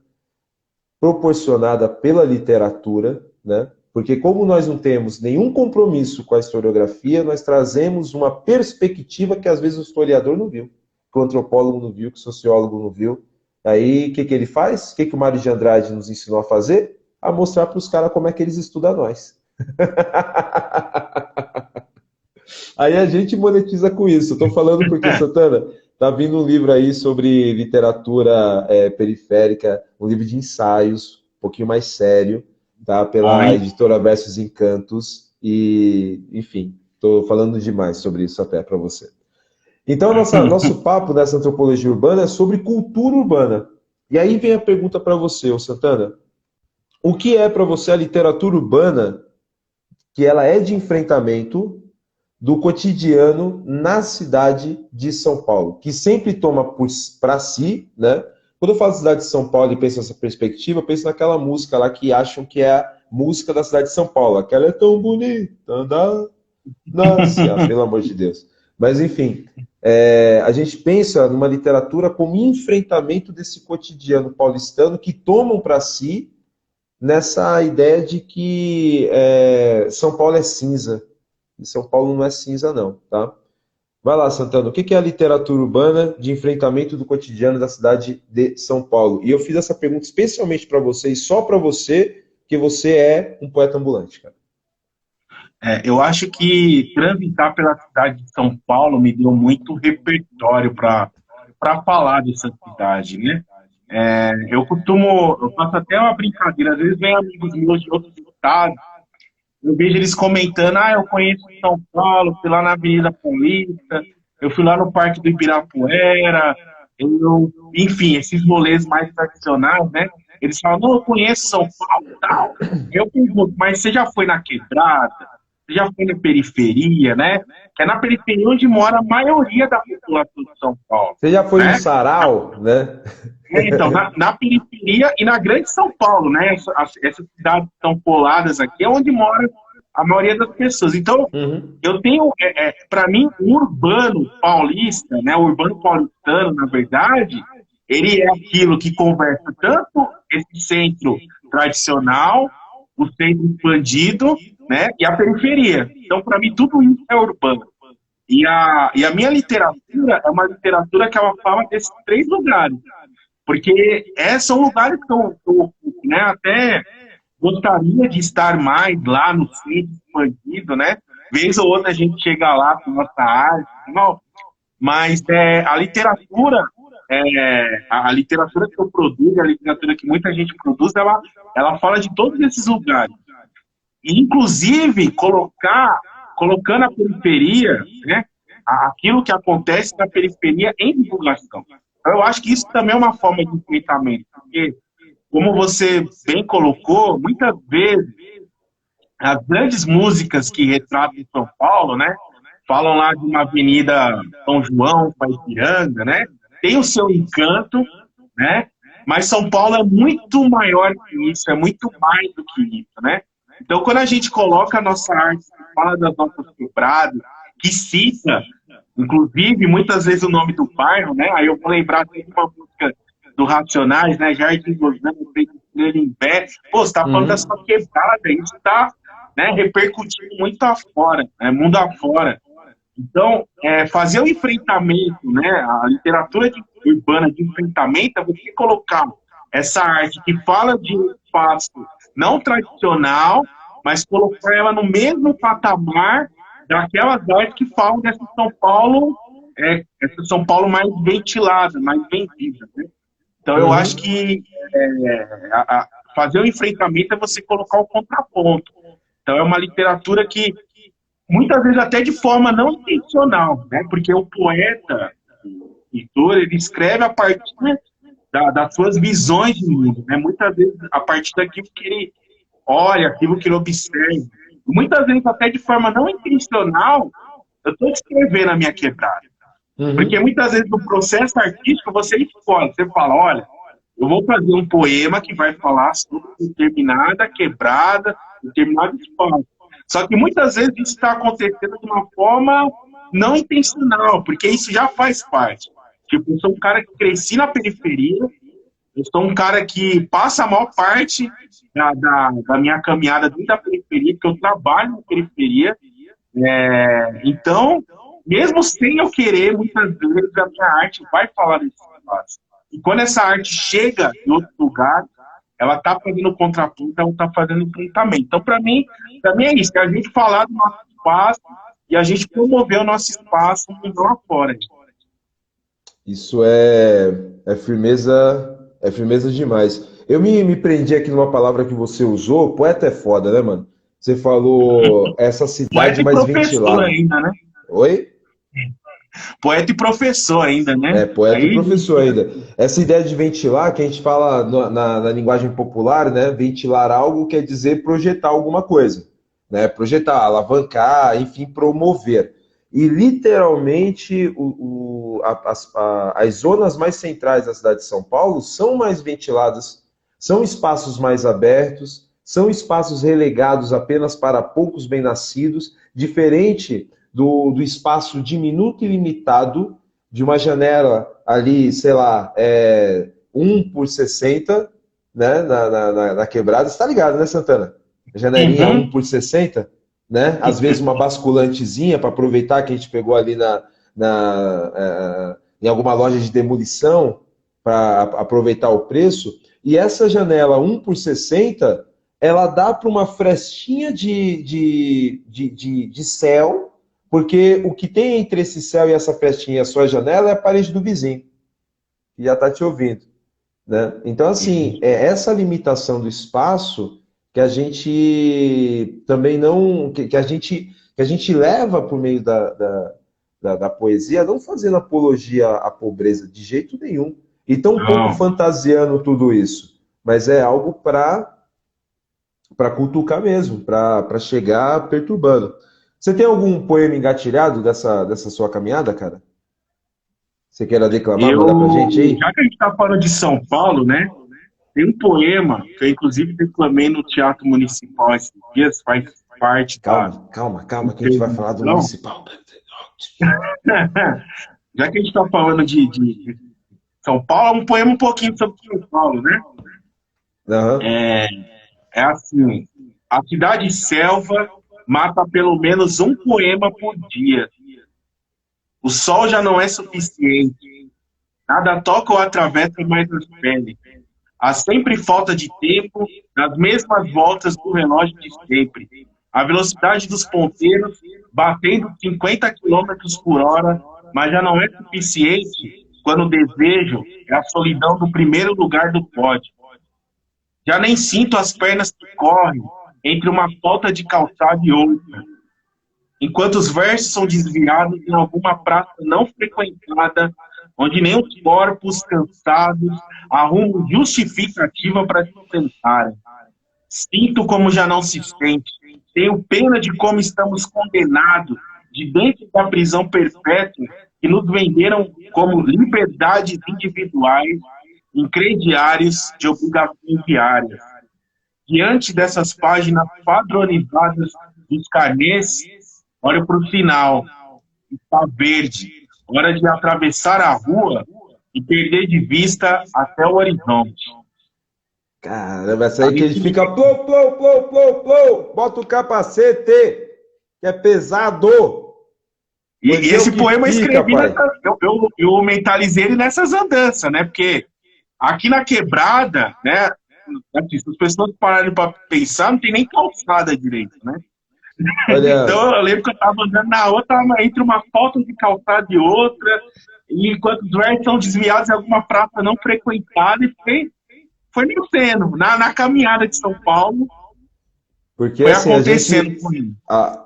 proporcionada pela literatura, né? Porque como nós não temos nenhum compromisso com a historiografia, nós trazemos uma perspectiva que às vezes o historiador não viu, que o antropólogo não viu, que o sociólogo não viu. Aí o que ele faz? O que o Mário de Andrade nos ensinou a fazer? A mostrar para os caras como é que eles estudam nós. Aí a gente monetiza com isso. Estou falando porque, Santana, tá vindo um livro aí sobre literatura periférica, um livro de ensaios, um pouquinho mais sério, tá? Bom, Pela hein? editora Versos Encantos. E, enfim, estou falando demais sobre isso até para você. Então, nosso papo nessa antropologia urbana é sobre cultura urbana. E aí vem a pergunta para você, ô Santana. O que é para você a literatura urbana que ela é de enfrentamento do cotidiano na cidade de São Paulo, que sempre toma para si, né? Quando eu falo cidade de São Paulo e penso nessa perspectiva, eu penso naquela música lá que acham que é a música da cidade de São Paulo. Aquela é tão bonita, anda, nossa, pelo amor de Deus. Mas, enfim, a gente pensa numa literatura como enfrentamento desse cotidiano paulistano que tomam para si nessa ideia de que São Paulo é cinza. E São Paulo não é cinza, não, tá? Vai lá, Santana, o que é a literatura urbana de enfrentamento do cotidiano da cidade de São Paulo? E eu fiz essa pergunta especialmente para você e só para você, que você é um poeta ambulante, cara. Eu acho que transitar pela cidade de São Paulo me deu muito repertório para falar dessa cidade, né? Eu faço até uma brincadeira, às vezes vem amigos meus de outros estados, eu vejo eles comentando, eu conheço São Paulo, fui lá na Avenida Paulista, eu fui lá no Parque do Ibirapuera, enfim, esses rolês mais tradicionais, né? Eles falam, não, eu conheço São Paulo e tal. Eu pergunto, mas você já foi na Quebrada? Você já foi na periferia, né? Que é na periferia onde mora a maioria da população de São Paulo, Você já foi no né? sarau, né? Então, na periferia e na grande São Paulo, né? Essas cidades que estão coladas aqui é onde mora a maioria das pessoas. Então, Uhum. eu tenho, para mim, o urbano paulista, né? O urbano paulistano, na verdade, ele é aquilo que conversa tanto esse centro tradicional, o centro expandido, né? E a periferia. Então, para mim, tudo isso é urbano. E a minha literatura é uma literatura que ela fala desses três lugares. Porque são lugares que eu, né, até gostaria de estar mais lá no centro expandido, né? Vez ou outra a gente chega lá com nossa arte, não, mas a literatura, a literatura que eu produzo, a literatura que muita gente produz, ela fala de todos esses lugares. E, inclusive, colocando a periferia, né, aquilo que acontece na periferia em divulgação. Então, eu acho que isso também é uma forma de enfrentamento, porque, como você bem colocou, muitas vezes as grandes músicas que retratam São Paulo, né, falam lá de uma avenida São João, Ipiranga, né, tem o seu encanto, né, mas São Paulo é muito maior que isso, é muito mais do que isso, né. Então, quando a gente coloca a nossa arte, fala das nossas quebradas, que cita, inclusive, muitas vezes o nome do bairro, né, aí eu vou lembrar de uma música do Racionais, né, Jardim Rosana, Estrela em Pé, pô, você tá falando da sua quebrada, isso tá, né, repercutindo muito afora, né, mundo afora. Então, fazer o enfrentamento, né, a literatura urbana de enfrentamento é você colocar essa arte que fala de um espaço não tradicional, mas colocar ela no mesmo patamar daquelas artes que falam dessa São Paulo, essa São Paulo mais ventilada, mais vendida, né? Então, eu acho que fazer o enfrentamento é você colocar o contraponto. Então, é uma literatura que, muitas vezes, até de forma não intencional, né? Porque o poeta, o escritor, ele escreve a partir das suas visões de mundo, né? Muitas vezes, a partir daquilo que ele olha, aquilo que ele observa. Muitas vezes, até de forma não intencional, eu estou escrevendo a minha quebrada. Porque muitas vezes no processo artístico você escolhe, você fala, olha, eu vou fazer um poema que vai falar sobre determinada quebrada, determinado espaço. Só que muitas vezes isso está acontecendo de uma forma não intencional, porque isso já faz parte. Tipo, eu sou um cara que cresci na periferia, eu sou um cara que passa a maior parte da minha caminhada dentro da periferia, porque eu trabalho na periferia. Então, mesmo sem eu querer, muitas vezes a minha arte vai falar desse espaço. E quando essa arte chega em outro lugar, ela está fazendo contraponto, ela está fazendo enfrentamento. Então, para mim é isso, é a gente falar do nosso espaço, e a gente promover o nosso espaço lá fora. Isso é firmeza demais. Eu me prendi aqui numa palavra que você usou, poeta é foda, né, mano? Você falou essa cidade Poeta e mais professor ventilada. ainda, né? Oi? Poeta e professor ainda, né? É, poeta e Aí, professor ainda. Essa ideia de ventilar, que a gente fala na linguagem popular, né? Ventilar algo quer dizer projetar alguma coisa, né? Projetar, alavancar, enfim, promover. E literalmente as zonas mais centrais da cidade de São Paulo são mais ventiladas, são espaços mais abertos, são espaços relegados apenas para poucos bem-nascidos, diferente do espaço diminuto e limitado de uma janela ali, sei lá, 1 por 60, né, na quebrada. Você tá ligado, né, Santana? Janelinha uhum. 1 por 60, né? Às vezes uma basculantezinha para aproveitar que a gente pegou ali em alguma loja de demolição para aproveitar o preço. E essa janela 1 por 60, ela dá para uma frestinha de céu, porque o que tem entre esse céu e essa frestinha e a sua janela é a parede do vizinho, que já está te ouvindo, né? Então, assim, é essa limitação do espaço que a gente também não... que a gente leva por meio da poesia, não fazendo apologia à pobreza de jeito nenhum, e tão um pouco Não. fantasiando tudo isso, mas é algo para cutucar mesmo, para chegar perturbando. Você tem algum poema engatilhado dessa sua caminhada, cara? Você queira declamar, mandar pra gente Já aí? que a gente está falando de São Paulo, né? Tem um poema que eu, inclusive, declamei no Teatro Municipal esses dias, faz parte da Calma, que a gente vai falar do intervenção. municipal. Já que a gente está falando de São Paulo, é um poema um pouquinho sobre São Paulo, né? Aham. É assim: a cidade selva mata pelo menos um poema por dia. O sol já não é suficiente. Nada toca ou atravessa mais as peles. Há sempre falta de tempo nas mesmas voltas do relógio de sempre. A velocidade dos ponteiros batendo 50 quilômetros por hora, mas já não é suficiente quando o desejo é a solidão do primeiro lugar do pódio. Já nem sinto as pernas que correm entre uma falta de calçada e outra, enquanto os versos são desviados em alguma praça não frequentada, onde nem os corpos cansados arrumam justificativa para se sentarem. Sinto como já não se sente. Tenho pena de como estamos condenados de dentro da prisão perpétua que nos venderam como liberdades individuais em crediários de obrigações diárias. Diante dessas páginas padronizadas dos carnês, olho para o final. Está verde. Hora de atravessar a rua e perder de vista até o horizonte. Caramba, essa aí que Aí, ele fica plou, plou, plou, plou, plou, bota o capacete, que é pesado. e Pois é o esse que poema eu fica, escrevi pai. eu mentalizei ele nessas andanças, né? Porque aqui na quebrada, né? Assim, se as pessoas pararem para pensar, não tem nem calçada direito, né? Olha, Então eu lembro que eu estava andando na outra, entre uma falta de calçada e outra, e enquanto os versos são desviados em alguma praça não frequentada, e foi nascendo. Na caminhada de São Paulo, porque foi assim, acontecendo com ele.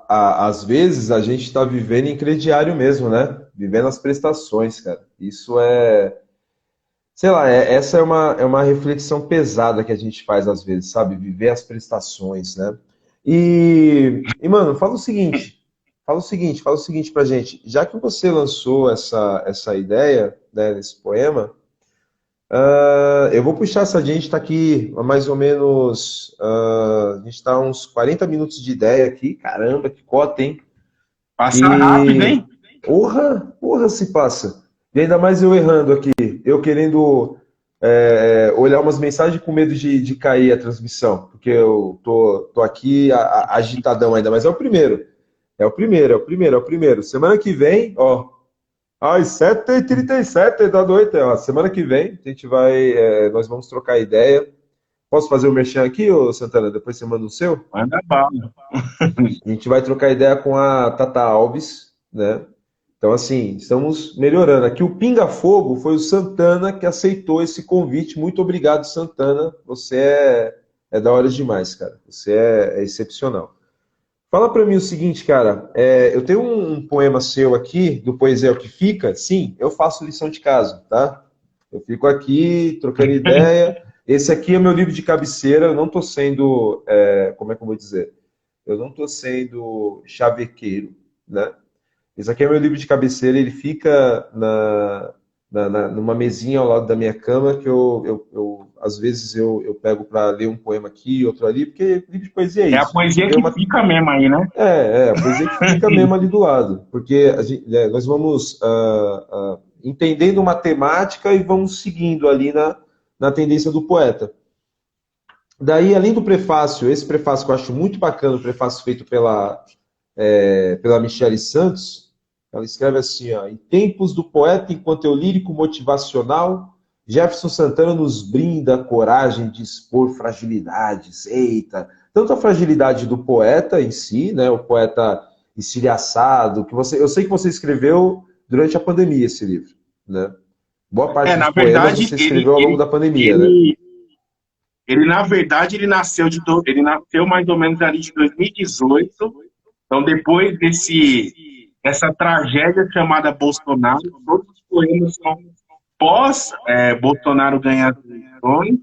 às vezes a gente está vivendo em crediário mesmo, né? Vivendo as prestações, cara. Isso sei lá, essa é uma reflexão pesada que a gente faz às vezes, sabe? Viver as prestações, né? Mano, fala o seguinte pra gente. Já que você lançou essa ideia, né, nesse poema, eu vou puxar essa. A gente está aqui há mais ou menos. A gente está uns 40 minutos de ideia aqui. Caramba, que cota, hein? Passa rápido, E. hein? Porra se passa. E ainda mais eu errando aqui. Eu querendo olhar umas mensagens com medo de cair a transmissão. Porque eu tô aqui agitadão ainda. Mas é o primeiro. É o primeiro. Semana que vem, ó. Às 7h37 da noite, ó. Semana que vem, a gente nós vamos trocar ideia. Posso fazer o merchan aqui, ô Santana? Depois você manda o seu? Manda bala. A gente vai trocar ideia com a Tata Alves, né? Então, assim, estamos melhorando. Aqui o Pinga Fogo foi o Santana que aceitou esse convite. Muito obrigado, Santana. Você é da hora demais, cara. Você é excepcional. Fala pra mim o seguinte, cara. Eu tenho um poema seu aqui, do Poesia é o que Fica. Sim, eu faço lição de casa, tá? Eu fico aqui trocando ideia. Esse aqui é meu livro de cabeceira. Eu não tô sendo, como é que eu vou dizer? Eu não tô sendo chavequeiro, né? Esse aqui é meu livro de cabeceira, ele fica numa mesinha ao lado da minha cama, que às vezes eu pego para ler um poema aqui, outro ali, porque livro de poesia é É a isso. A gente poesia vê que uma... fica mesmo aí, né? a poesia que fica mesmo ali do lado, porque nós vamos entendendo uma temática e vamos seguindo ali na tendência do poeta. Daí, além do prefácio, esse prefácio que eu acho muito bacana, o prefácio feito pela Michele Santos, ela escreve assim, ó, em tempos do poeta enquanto eu lírico motivacional, Jefferson Santana nos brinda a coragem de expor fragilidades. Eita! Tanto a fragilidade do poeta em si, né, o poeta estilhaçado, eu sei que você escreveu durante a pandemia esse livro, né? Boa parte dos Na poemas verdade, você escreveu ao longo da pandemia, né? na verdade, ele nasceu mais ou menos ali de 2018. Então, depois dessa tragédia chamada Bolsonaro, todos os poemas são pós Bolsonaro ganhar as eleições.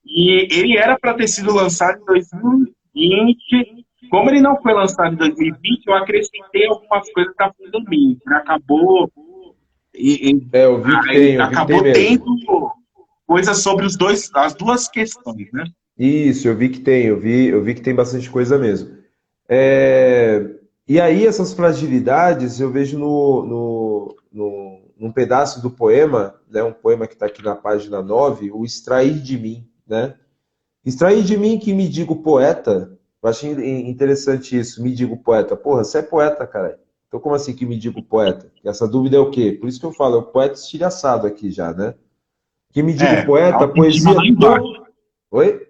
E ele era para ter sido lançado em 2020. Como ele não foi lançado em 2020, eu acrescentei algumas coisas da pandemia. Ele acabou Eu vi que tem tendo mesmo. coisas sobre as duas questões, né? Isso, eu vi que tem, eu vi que tem bastante coisa mesmo. E aí, essas fragilidades eu vejo num pedaço do poema, né, um poema que está aqui na página 9, o Extrair de Mim, né? Extrair de mim que me digo poeta, eu achei interessante isso, me digo poeta. Porra, você é poeta, cara. Então como assim que me digo poeta? Essa dúvida é o quê? Por isso que eu falo, é o poeta estilhaçado aqui já, né? Que me digo poeta, Autoestima poesia lá embaixo. tão... Oi?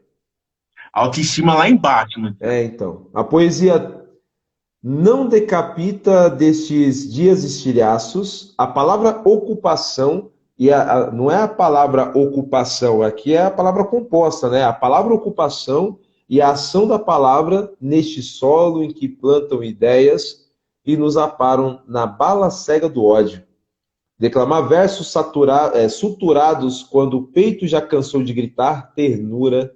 Autoestima lá embaixo, né? Então. A poesia não decapita destes dias estilhaços a palavra ocupação, e não é a palavra ocupação, aqui é a palavra composta, né? A palavra ocupação e a ação da palavra neste solo em que plantam ideias e nos aparam na bala cega do ódio. Declamar versos suturados quando o peito já cansou de gritar ternura,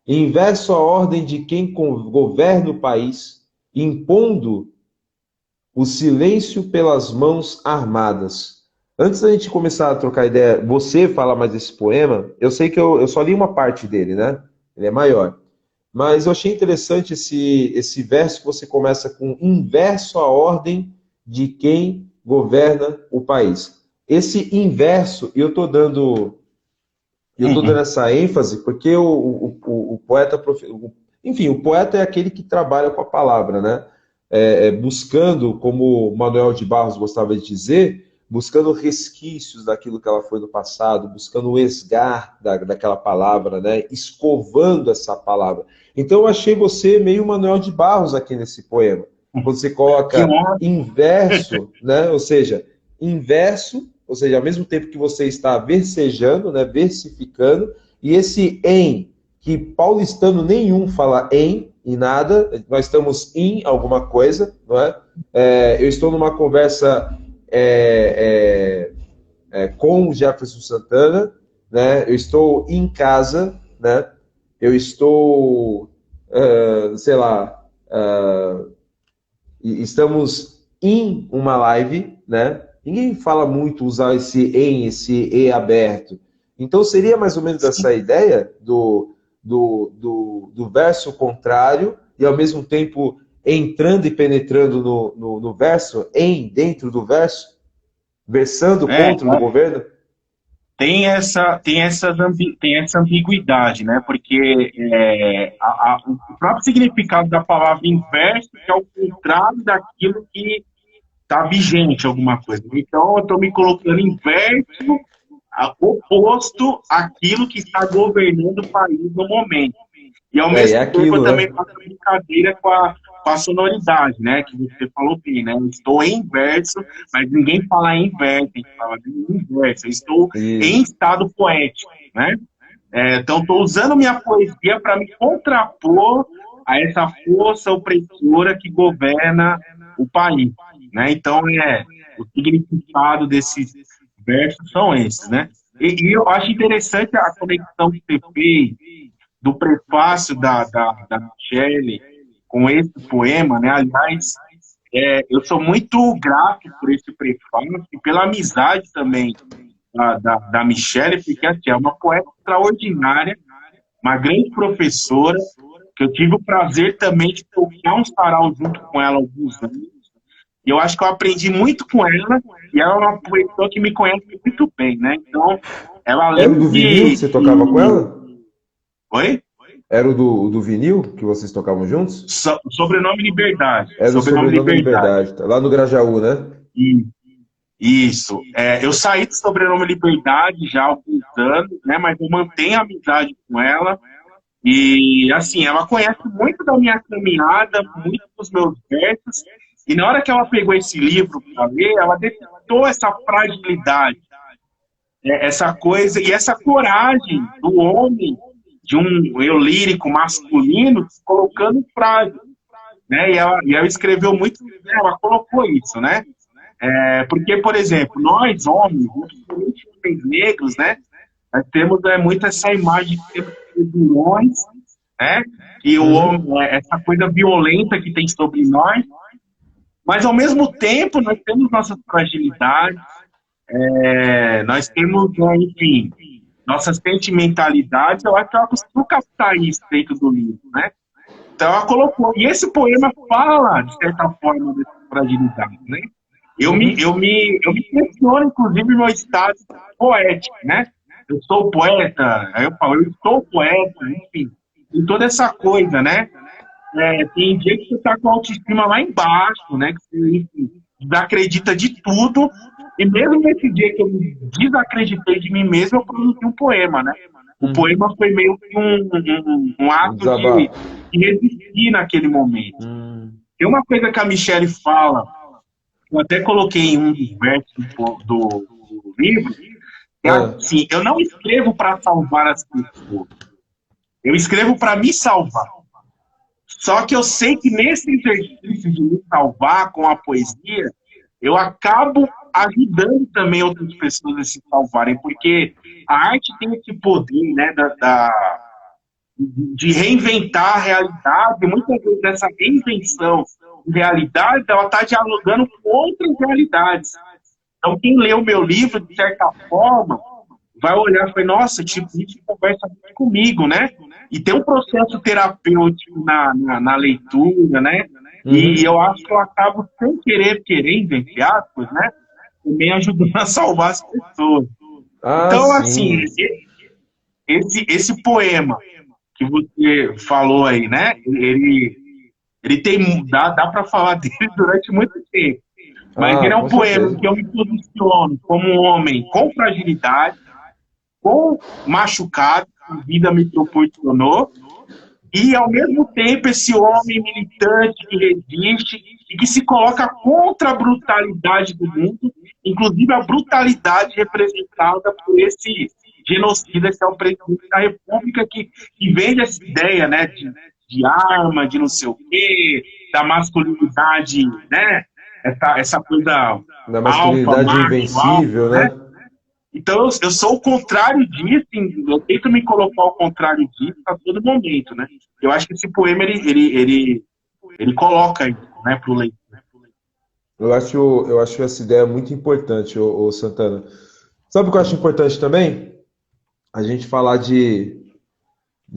inverso à ordem de quem governa o país, impondo o silêncio pelas mãos armadas. Antes da gente começar a trocar ideia, você falar mais desse poema, eu sei que eu só li uma parte dele, né? Ele é maior. Mas eu achei interessante esse verso que você começa com inverso à ordem de quem governa o país. Esse inverso, e eu estou dando essa ênfase porque o poeta, enfim, o poeta é aquele que trabalha com a palavra, né? Buscando, como Manuel de Barros gostava de dizer, buscando resquícios daquilo que ela foi no passado, buscando o esgar daquela palavra, né? Escovando essa palavra. Então eu achei você meio Manuel de Barros aqui nesse poema. Quando você coloca inverso, né? Ou seja, ao mesmo tempo que você está versejando, né? Versificando, e esse em, que paulistano nenhum fala em nada, nós estamos em alguma coisa, não é? Eu estou numa conversa com o Jefferson Santana, né? Eu estou em casa, né? Eu estou, sei lá, estamos em uma live, né? Ninguém fala muito usar esse em, esse e aberto. Então seria mais ou menos essa ideia do verso contrário e ao mesmo tempo entrando e penetrando no verso, dentro do verso, versando contra o governo? Tem essa ambiguidade, né? Porque o próprio significado da palavra inverso é o contrário daquilo que está vigente, alguma coisa. Então, eu estou me colocando inverso oposto àquilo que está governando o país no momento. E ao É, mesmo é tempo aquilo, eu também né? faço brincadeira com a sonoridade, né? Que você falou bem, né? Eu estou em verso, mas ninguém fala em verso, a gente fala em verso. Eu estou em Isso. estado poético, né? Então, estou usando minha poesia para me contrapor a essa força opressora que governa o país, né? Então, o significado desses versos são esses, né? E eu acho interessante a conexão que você fez do prefácio da Michelle com esse poema, né? Aliás, eu sou muito grato por esse prefácio e pela amizade também da Michelle, porque assim, é uma poeta extraordinária, uma grande professora, que eu tive o prazer também de tocar um sarau junto com ela há alguns anos. E eu acho que eu aprendi muito com ela, e ela é uma pessoa que me conhece muito bem, né? Então, ela Era o além do vinil que você tocava com ela? Oi? Era o do vinil que vocês tocavam juntos? Sobrenome Liberdade. Era o Sobrenome sobrenome Liberdade. Liberdade, tá? Lá no Grajaú, né? E, isso. Eu saí do sobrenome Liberdade já há alguns anos, né? Mas eu mantenho a amizade com ela. E, assim, ela conhece muito da minha caminhada, muito dos meus versos. E na hora que ela pegou esse livro para ler, ela detectou essa fragilidade, essa coisa e essa coragem do homem, de um eu lírico masculino, se colocando frágil, né? E ela escreveu muito, né? Ela colocou isso, né? Porque, por exemplo, nós homens, principalmente homens negros, né? Nós temos muito essa imagem de sermos vilões, né? E o Uhum. homem, essa coisa violenta que tem sobre nós, mas ao mesmo tempo nós temos nossas fragilidades, nós temos, né, enfim, nossas sentimentalidades. Eu acho que ela conseguiu captar isso dentro do livro, né? Então ela colocou. E esse poema fala, de certa forma, dessa fragilidade, né? Uhum. Eu me questiono, inclusive, meu estado poético, né? Eu sou poeta, aí eu falo, eu estou poeta, enfim, e toda essa coisa, né? Tem dia que você está com a autoestima lá embaixo, né? Que você, enfim, desacredita de tudo, e mesmo nesse dia que eu me desacreditei de mim mesmo, eu produzi um poema, né? O Uhum. poema foi meio que um Um ato desabafo. de resistir naquele momento. Tem uma coisa que a Michelle fala, eu até coloquei em um dos versos do livro, é Ah, assim: eu não escrevo para salvar as pessoas, eu escrevo para me salvar. Só que eu sei que nesse exercício de me salvar com a poesia, eu acabo ajudando também outras pessoas a se salvarem, porque a arte tem esse poder, né, de reinventar a realidade, e muitas vezes essa reinvenção de realidade, ela está dialogando com outras realidades. Então, quem lê o meu livro, de certa forma, vai olhar e vai, nossa, tipo, isso conversa muito comigo, né? E tem um processo terapêutico na leitura, né? E eu uhum. acho que eu acabo, sem querendo, entre aspas, né? Também ajudando a salvar as pessoas. Ah, Então, assim, sim. esse poema que você falou aí, né? Ele tem, dá para falar dele durante muito tempo. Mas ele Ah, é um com poema em certeza. que eu me posiciono como um homem com fragilidade, com machucado, que a vida me proporcionou, e ao mesmo tempo esse homem militante que resiste e que se coloca contra a brutalidade do mundo, inclusive a brutalidade representada por esse genocida que é o presidente da República, que vende essa ideia, né, de arma, de não sei o quê, da masculinidade, né, essa coisa Da alfa, masculinidade macho, alfa, invencível, né? né? Então, eu sou o contrário disso, eu tento me colocar ao contrário disso a todo momento, né? Eu acho que esse poema, ele coloca isso, né, pro leitor. Eu acho essa ideia muito importante, ô Santana. Sabe o que eu acho importante também? A gente falar de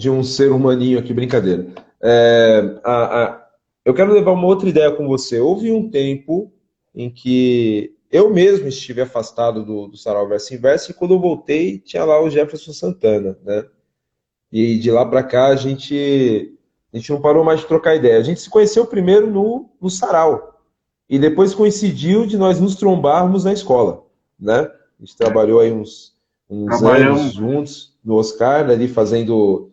um ser humaninho aqui, brincadeira. Eu quero levar uma outra ideia com você. Houve um tempo em que eu mesmo estive afastado do Sarau Verso Inverso e quando eu voltei tinha lá o Jefferson Santana, né? E de lá para cá a gente não parou mais de trocar ideia. A gente se conheceu primeiro no Sarau e depois coincidiu de nós nos trombarmos na escola, né? A gente trabalhou aí uns anos Trabalhamos. juntos no Oscar, ali fazendo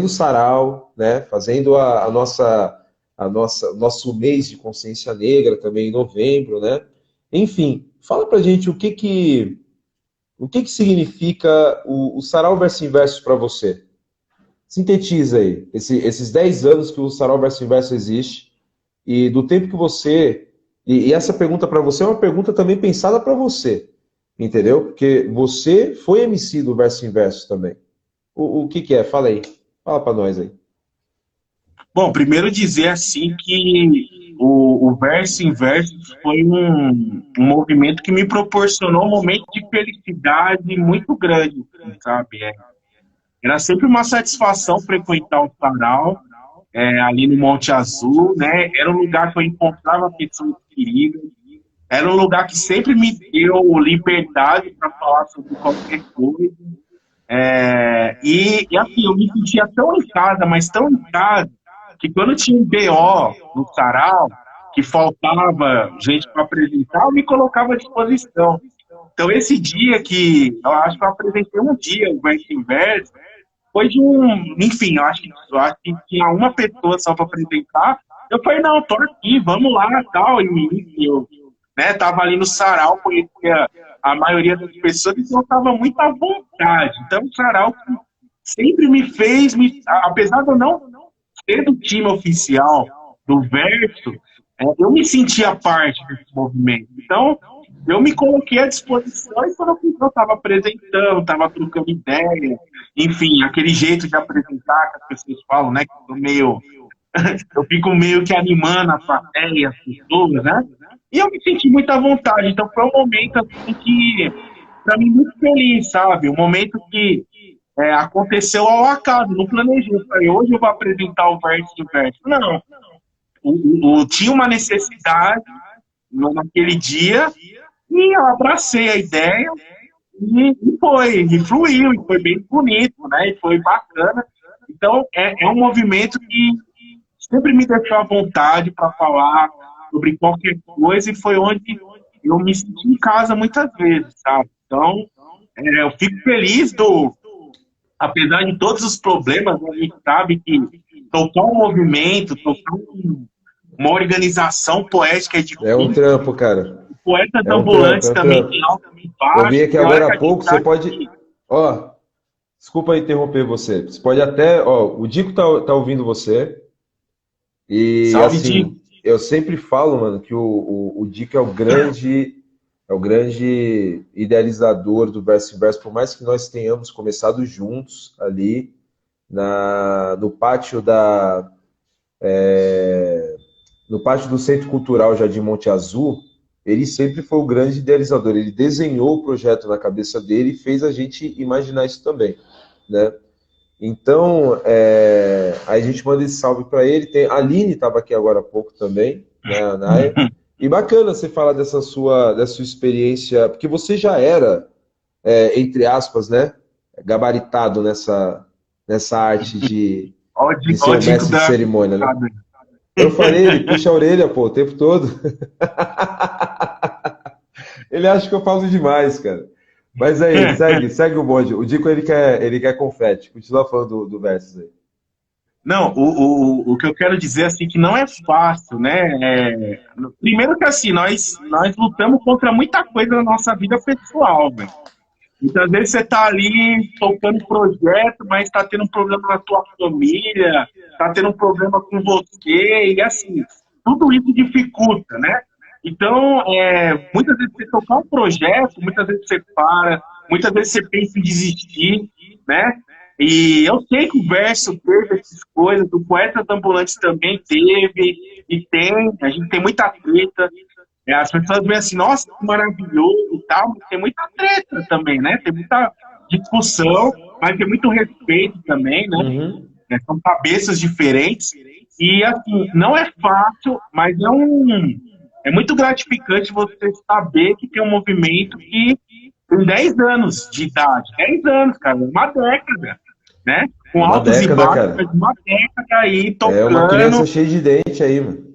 sarau, né? Fazendo nosso mês de consciência negra também em novembro, né? Enfim, fala pra gente o que significa o Sarau Verso Inverso para você? Sintetiza aí, esses 10 anos que o Sarau Verso Inverso existe, e do tempo que você. E essa pergunta para você é uma pergunta também pensada para você, entendeu? Porque você foi MC do Verso Inverso também. O que que é? Fala aí. Fala para nós aí. Bom, primeiro dizer assim que o Verso em Verso foi um movimento que me proporcionou um momento de felicidade muito grande, assim, sabe? Era sempre uma satisfação frequentar o sarau, ali no Monte Azul, né? Era um lugar que eu encontrava pessoas queridas, era um lugar que sempre me deu liberdade para falar sobre qualquer coisa. E assim, eu me sentia tão em casa, mas tão em casa, que quando tinha um BO no sarau, que faltava gente para apresentar, eu me colocava à disposição. Então, esse dia que eu acho que eu apresentei um dia o Verso Inverso, foi de um. Enfim, eu acho que tinha uma pessoa só para apresentar. Eu falei, não, tô aqui, vamos lá, tal. E enfim, eu tava ali no sarau, conhecia a maioria das pessoas, então eu tava muito à vontade. Então, o sarau sempre me fez, apesar de eu não ser do time oficial do Verso, eu me sentia parte desse movimento. Então, eu me coloquei à disposição e quando eu estava apresentando, estava trocando ideia, enfim, aquele jeito de apresentar que as pessoas falam, né? Que eu fico meio que animando a plateia, as pessoas, né? E eu me senti muito à vontade. Então, foi um momento assim que, para mim, muito feliz, sabe? Um momento que aconteceu ao acaso, não planejei. Eu falei, hoje eu vou apresentar o Verso do Verso. Não, tinha uma necessidade naquele dia e eu abracei a ideia e fluiu, e foi bem bonito, né? E foi bacana. Então, é um movimento que sempre me deixou à vontade para falar sobre qualquer coisa e foi onde eu me senti em casa muitas vezes, sabe? Então, eu fico feliz apesar de todos os problemas, a gente sabe que tocar um movimento, tocar uma organização poética é É um difícil. trampo, cara. Poetas É um trampo, ambulantes é um também trampo. tem alto e Eu vi baixo, aqui tem hora agora que há a gente pouco, você tá pode. aqui. Ó, desculpa interromper você. Você pode até. Ó, o Dico tá ouvindo você. E Salve, Dico. assim, eu sempre falo, mano, que o Dico é o grande idealizador do Verso Inverso, por mais que nós tenhamos começado juntos ali no pátio no pátio do Centro Cultural Jardim Monte Azul, ele sempre foi o grande idealizador. Ele desenhou o projeto na cabeça dele e fez a gente imaginar isso também, né? Então, aí a gente manda esse salve para ele. A Aline estava aqui agora há pouco também, né, a Naya. E bacana você falar dessa sua experiência, porque você já era, entre aspas, né, gabaritado nessa arte de Ó ser o o Dico mestre de da. cerimônia, né? Eu falei, ele puxa a orelha, pô, o tempo todo. Ele acha que eu falo demais, cara. Mas aí, segue o bonde. O Dico, ele quer confete. Continua falando do verso aí. Não, o que eu quero dizer assim que não é fácil, né? Primeiro que assim, nós lutamos contra muita coisa na nossa vida pessoal, velho. Muitas vezes você tá ali tocando projeto, mas tá tendo um problema na tua família, tá tendo um problema com você, e assim, tudo isso dificulta, né? Então, muitas vezes você tocar um projeto, muitas vezes você para, muitas vezes você pensa em desistir, né? E eu sei que o Verso teve essas coisas, o Poetas Ambulantes também teve, e tem, a gente tem muita treta. As pessoas veem assim, nossa, que maravilhoso e tal, mas tem muita treta também, né? Tem muita discussão, mas tem muito respeito também, né? Uhum. São cabeças diferentes. E, assim, não é fácil, mas é muito gratificante você saber que tem um movimento que tem 10 anos de idade. 10 anos, cara, uma década, né? Com Uma altos e década, baixos, cara. mas uma década aí É uma tocando. criança cheia de dente aí, mano.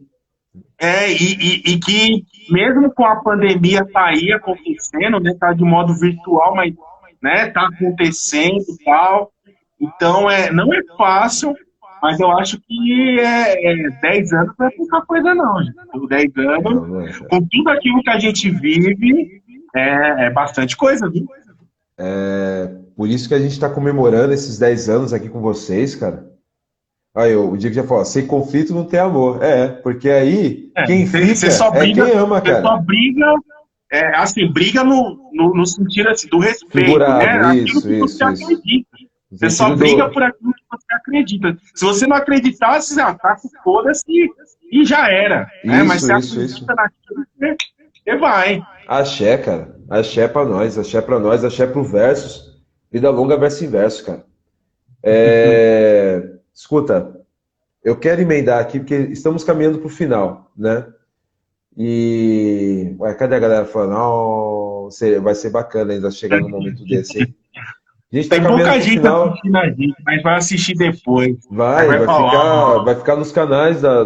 E que mesmo com a pandemia tá aí acontecendo, né, tá de modo virtual, mas né? Tá acontecendo e tal. Então, não é fácil, mas eu acho que 10 anos não é pouca coisa, não, gente. Por 10 anos, Não, não é, cara. com tudo aquilo que a gente vive, é bastante coisa, viu? Por isso que a gente está comemorando esses 10 anos aqui com vocês, cara. Aí, o Diego já falou, sem conflito não tem amor. Porque aí, quem Você fica só é briga, quem ama, você só cara. briga, assim, briga no sentido assim, do respeito, né? Figurado, Aquilo isso, que você isso, isso. acredita. No Você só sentido briga do. por aquilo que você acredita. Se você não acreditasse, você tá com foda-se e já era. Né? Mas Isso, você isso, isso. acredita naquilo, você vai. Axé, cara. Axé pra nós, axé pra nós, axé pro Versus. Vida longa, verso inverso, cara. Escuta, eu quero emendar aqui, porque estamos caminhando pro final, né? E. Ué, cadê a galera falando? Oh, vai ser bacana ainda chegar num momento desse, hein? A gente tá Tem caminhando pouca pro gente final. assistindo a gente, mas vai assistir depois. Aí Vai, vai vai falar, ficar, ó, vai ficar nos canais da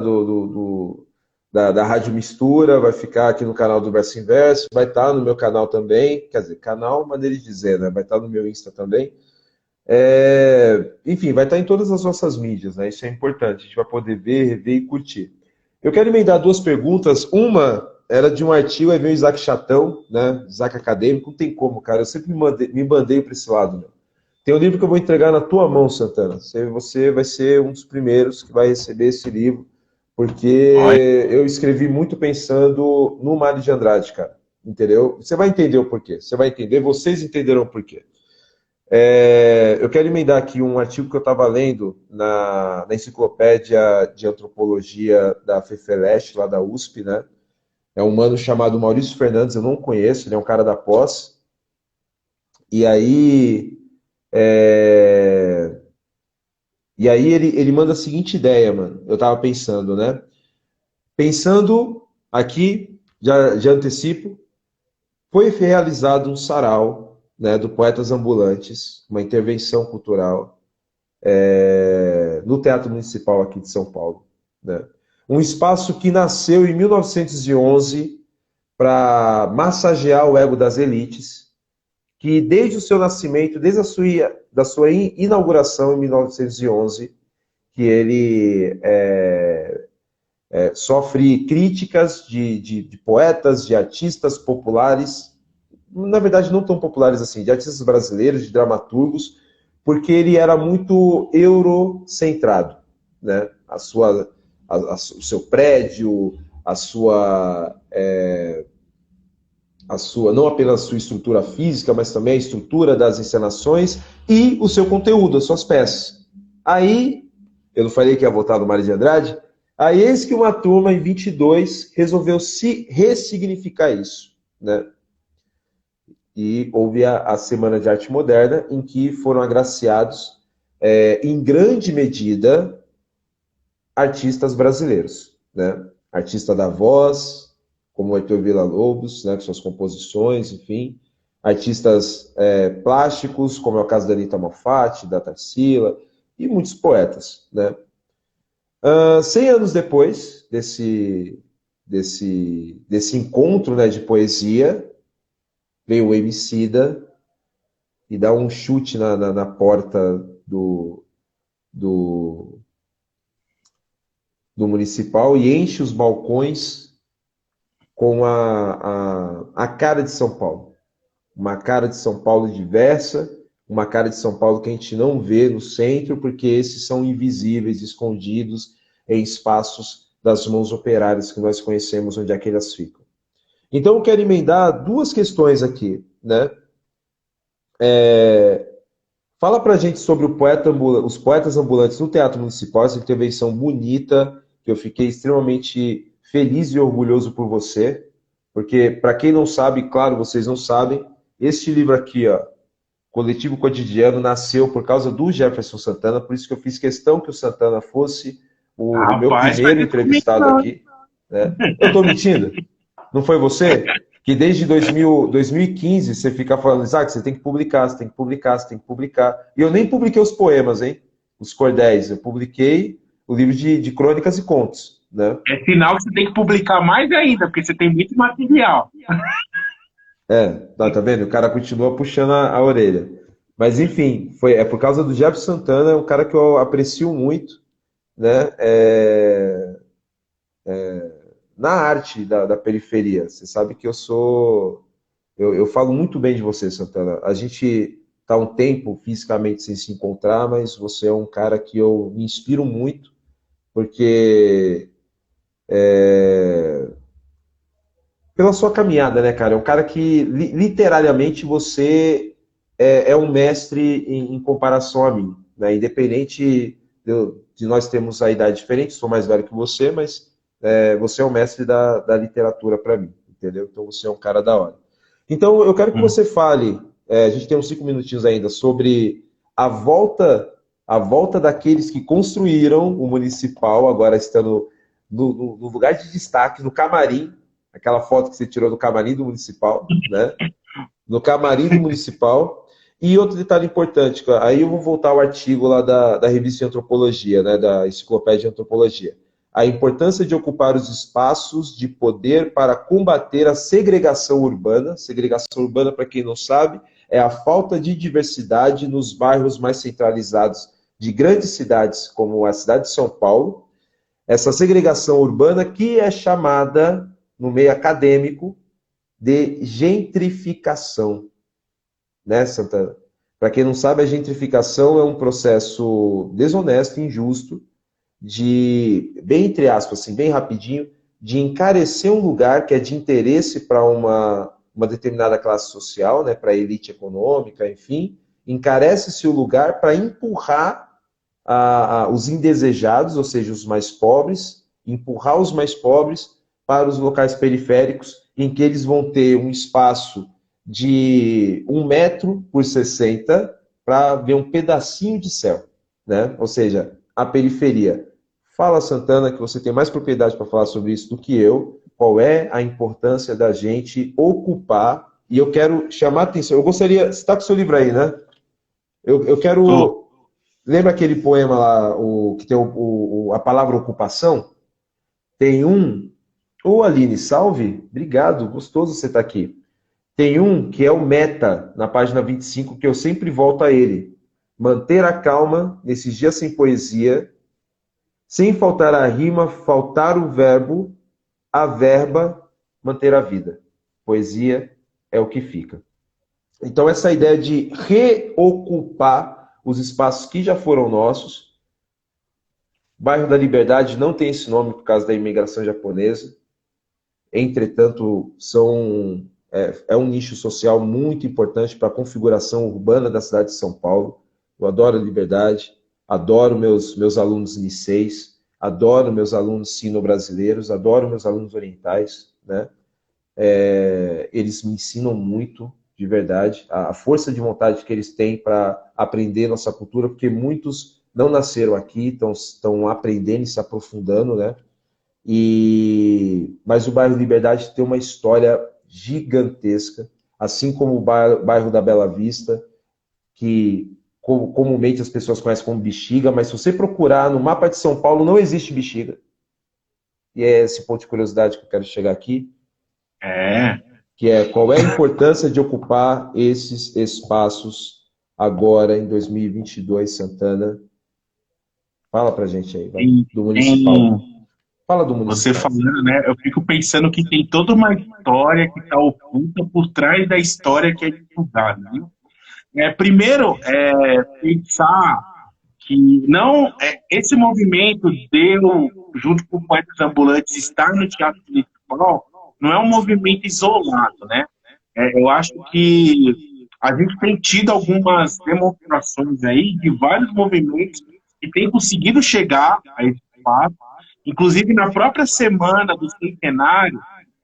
Rádio Mistura, vai ficar aqui no canal do Verso Inverso, vai estar no meu canal também, quer dizer, canal, maneira de dizer, né? Vai estar no meu Insta também. Enfim, vai estar em todas as nossas mídias, né? Isso é importante, a gente vai poder ver, rever e curtir. Eu quero emendar duas perguntas. Uma era de um artigo, aí veio o Isaac Chatão, né? Isaac Acadêmico, não tem como, cara. Eu sempre me bandeio para esse lado, meu. Tem um livro que eu vou entregar na tua mão, Santana. Você vai ser um dos primeiros que vai receber esse livro, olha, porque eu escrevi muito pensando no Mário de Andrade, cara. Entendeu? Você vai entender o porquê. Você vai entender, vocês entenderão o porquê. Eu quero emendar aqui um artigo que eu estava lendo na enciclopédia de antropologia da FEFELESH, lá da USP, né? É um mano chamado Maurício Fernandes, eu não conheço, ele é um cara da pós. E aí, é, ele manda a seguinte ideia, mano. Eu tava pensando, né? Pensando aqui, já antecipo, foi realizado um sarau, né, do Poetas Ambulantes, uma intervenção cultural, no Teatro Municipal aqui de São Paulo, né? Um espaço que nasceu em 1911 para massagear o ego das elites, que desde o seu nascimento, desde da sua inauguração em 1911, que ele sofre críticas de poetas, de artistas populares, na verdade não tão populares assim, de artistas brasileiros, de dramaturgos, porque ele era muito eurocentrado, né? O seu prédio, não apenas a sua estrutura física, mas também a estrutura das encenações e o seu conteúdo, as suas peças. Aí, eu não falei que ia votar no Mário de Andrade, aí eis que uma turma em 22 resolveu se ressignificar isso, né? E houve a Semana de Arte Moderna, em que foram agraciados, em grande medida, artistas brasileiros, né? Artista da voz, como o Heitor Villa-Lobos, né, com suas composições, enfim. Artistas plásticos, como é o caso da Anitta Malfatti, da Tarsila, e muitos poetas, né? 100 anos depois desse encontro, né, de poesia, veio o Emicida e dá um chute na porta do, do municipal e enche os balcões com a cara de São Paulo. Uma cara de São Paulo diversa, uma cara de São Paulo que a gente não vê no centro, porque esses são invisíveis, escondidos em espaços das mãos operárias que nós conhecemos onde é que elas ficam. Então eu quero emendar duas questões aqui, né? Fala pra gente sobre os poetas ambulantes no Teatro Municipal, essa intervenção bonita, que eu fiquei extremamente feliz e orgulhoso por você, porque, para quem não sabe, claro, vocês não sabem, este livro aqui, ó, Coletivo Cotidiano, nasceu por causa do Jefferson Santana, por isso que eu fiz questão que o Santana fosse o meu rapaz, vai primeiro ter comigo, entrevistado não. aqui, né? Eu estou mentindo? Não foi você? Que desde 2015 você fica falando, Isaac, você tem que publicar, você tem que publicar, você tem que publicar. E eu nem publiquei os poemas, hein? Os cordéis. Eu publiquei o livro de crônicas e contos, né? É sinal que você tem que publicar mais ainda, porque você tem muito material. Tá vendo? O cara continua puxando a orelha. Mas enfim, é por causa do Jefferson Santana, é um cara que eu aprecio muito, né? Na arte da periferia. Você sabe que eu falo muito bem de você, Santana. A gente está um tempo fisicamente sem se encontrar, mas você é um cara que eu me inspiro muito, porque pela sua caminhada, né, cara? É um cara que literariamente você é um mestre em comparação a mim, né? Independente de nós termos a idade diferente, sou mais velho que você, mas você é um mestre da literatura para mim, entendeu? Então você é um cara da hora. Então eu quero que Hum. você fale, a gente tem uns 5 minutinhos ainda, sobre a volta, a volta daqueles que construíram o municipal, agora estando no lugar de destaque, no camarim, aquela foto que você tirou do camarim do municipal, né? No camarim do municipal. E outro detalhe importante, aí eu vou voltar ao artigo lá da revista de antropologia, né, da enciclopédia de antropologia. A importância de ocupar os espaços de poder para combater a segregação urbana. Segregação urbana, para quem não sabe, é a falta de diversidade nos bairros mais centralizados de grandes cidades, como a cidade de São Paulo. Essa segregação urbana que é chamada, no meio acadêmico, de gentrificação, né, Santana? Para quem não sabe, a gentrificação é um processo desonesto, injusto, de, bem entre aspas, assim, bem rapidinho, de encarecer um lugar que é de interesse para uma determinada classe social, né, para a elite econômica, enfim, encarece-se o lugar para empurrar os indesejados, ou seja, os mais pobres, empurrar os mais pobres para os locais periféricos, em que eles vão ter um espaço de 1 metro por 60 para ver um pedacinho de céu, né? Ou seja, a periferia. Fala, Santana, que você tem mais propriedade para falar sobre isso do que eu. Qual é a importância da gente ocupar? E eu quero chamar a atenção. Eu gostaria. Você está com o seu livro aí, né? Eu Tô. quero. Lembra aquele poema lá, que tem a palavra ocupação? Tem um. Ô, Aline, salve. Obrigado, gostoso você estar aqui. Tem um que é o meta, na página 25, que eu sempre volto a ele. Manter a calma nesses dias sem poesia, sem faltar a rima, faltar o verbo, a verba, manter a vida. Poesia é o que fica. Então, essa ideia de reocupar os espaços que já foram nossos. Bairro da Liberdade não tem esse nome por causa da imigração japonesa. Entretanto, é um nicho social muito importante para a configuração urbana da cidade de São Paulo. Eu adoro a Liberdade, adoro meus alunos niceis, adoro meus alunos sino-brasileiros, adoro meus alunos orientais, né? Eles me ensinam muito, de verdade, a força de vontade que eles têm para aprender nossa cultura, porque muitos não nasceram aqui, estão aprendendo e se aprofundando, né? Mas o bairro Liberdade tem uma história gigantesca, assim como o bairro da Bela Vista, que comumente as pessoas conhecem como Bexiga, mas se você procurar no mapa de São Paulo, não existe Bexiga. E é esse ponto de curiosidade que eu quero chegar aqui, É. que é qual é a importância de ocupar esses espaços agora, em 2022, Santana. Fala pra gente aí, vai, Tem, do municipal. tem Fala do você municipal. falando, né? Eu fico pensando que tem toda uma história que está oculta por trás da história que é divulgada, viu? Primeiro, pensar que não esse movimento deu, junto com Poetas Ambulantes, estar no Teatro Municipal, não é um movimento isolado, né? Eu acho que a gente tem tido algumas demonstrações aí de vários movimentos que têm conseguido chegar a esse espaço. Inclusive, na própria semana do centenário,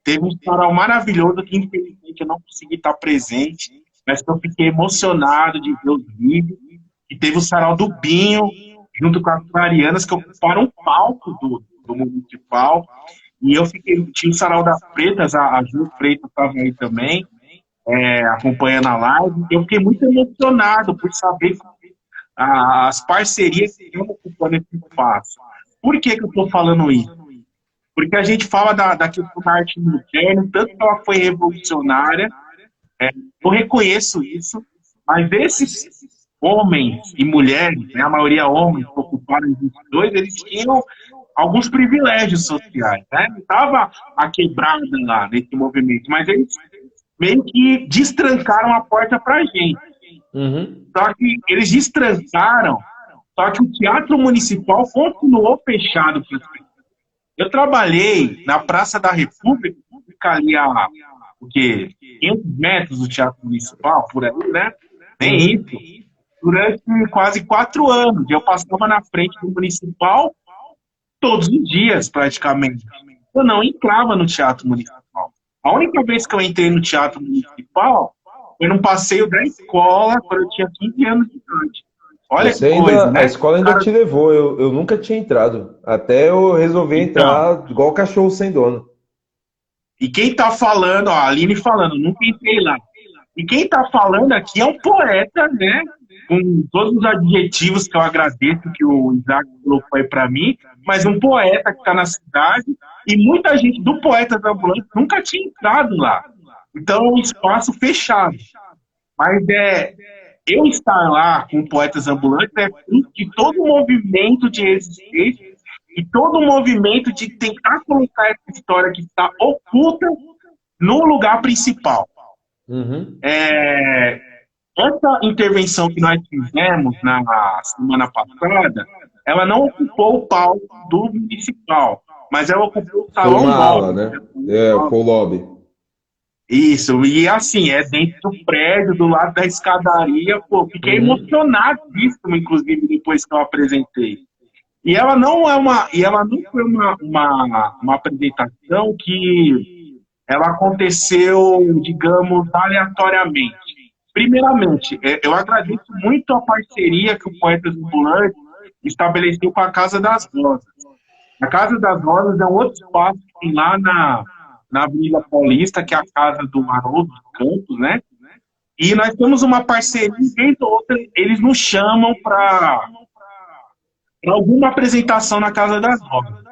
teve um sarau maravilhoso que, infelizmente, eu não consegui estar presente, mas que eu fiquei emocionado de ver os vídeos. E teve o sarau do Binho, junto com as Clarianas, que ocuparam o palco do Municipal. E eu fiquei, tinha o sarau das Pretas, a Ju Freitas estava aí também, acompanhando a live. Eu fiquei muito emocionado por saber as parcerias que estão ocupando esse espaço. Por que eu estou falando isso? Porque a gente fala da questão da arte moderna, tanto que ela foi revolucionária, Eu reconheço isso, mas esses homens e mulheres, né, a maioria homens que ocuparam os 22, eles tinham alguns privilégios sociais, né? Não estava a quebrada lá nesse movimento, mas eles meio que destrancaram a porta para a gente. Uhum. Só que eles destrancaram, só que o Teatro Municipal continuou fechado para as pessoas. Eu trabalhei na Praça da República, fica ali a o quê? 500 metros do Teatro Municipal, por aí, né? Nem Uhum. isso. Durante quase 4 anos. Eu passava na frente do Municipal todos os dias, praticamente. Eu não entrava no Teatro Municipal. A única vez que eu entrei no Teatro Municipal foi num passeio da escola, quando eu tinha 15 anos de idade. Olha que Você coisa, ainda, a né? escola ainda Cara, te levou, eu nunca tinha entrado. Até eu resolver então, entrar igual cachorro sem dono. e quem tá falando, ó, a Aline falando, nunca entrei lá. E quem tá falando aqui é um poeta, né? Com todos os adjetivos que eu agradeço que o Isaac colocou aí pra mim, mas um poeta que tá na cidade, e muita gente do Poetas Ambulantes nunca tinha entrado lá. Então é um espaço fechado. Mas eu estar lá com Poetas Ambulantes é fruto de todo um movimento de resistência e todo um movimento de tentar colocar essa história que está oculta no lugar principal. Uhum. Essa intervenção que nós fizemos na semana passada, ela não ocupou o palco do municipal, mas ela ocupou o Foi salão uma ala, nobre. né? É, foi o lobby. Isso, e assim, é dentro do prédio, do lado da escadaria, pô, fiquei Uhum. emocionadíssimo, inclusive, depois que eu apresentei. E ela não foi uma apresentação que ela aconteceu, digamos, aleatoriamente. Primeiramente, eu agradeço muito a parceria que o Poetas Ambulantes estabeleceu com a Casa das Rosas. A Casa das Rosas é um outro espaço que tem lá na Avenida Paulista, que é a casa do Haroldo dos Campos, né? E nós temos uma parceria, e vez ou outra, eles nos chamam para alguma apresentação na Casa das Rosas.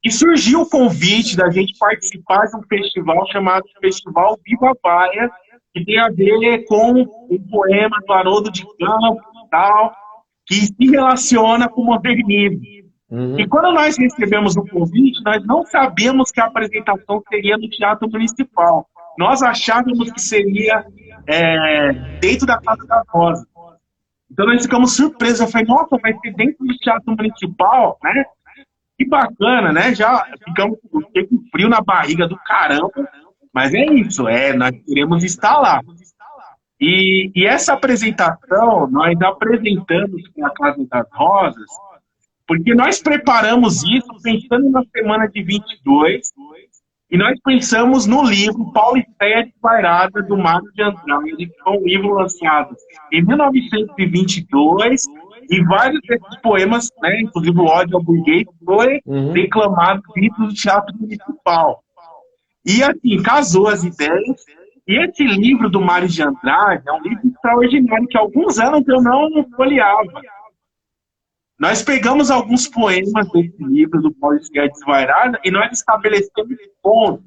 E surgiu o convite da gente participar de um festival chamado Festival Viva Baia, que tem a ver com um poema do Haroldo de Campos e tal, que se relaciona com o modernismo. E Uhum. quando nós recebemos o convite, nós não sabíamos que a apresentação seria no Teatro Municipal. Nós achávamos que seria dentro da Casa da Rosa. Então nós ficamos surpresos. Eu falei, nossa, vai ser dentro do Teatro Municipal, né? Que bacana, né? Já ficamos com frio na barriga do caramba. Mas é isso, nós queremos estar lá. E essa apresentação, nós apresentamos com a Casa das Rosas, porque nós preparamos isso pensando na semana de 22, e nós pensamos no livro Paulistéia Desvairada, do Mário de Andrade, que foi um livro lançado em 1922, e vários desses poemas, né, inclusive o Ódio ao Burguês, foi Uhum. declamado dentro do Teatro Municipal. E assim, casou as ideias, e esse livro do Mário de Andrade é um livro extraordinário, que há alguns anos eu não folheava. Nós pegamos alguns poemas desse livro do Paulo Guedes Desvairada e nós estabelecemos pontos,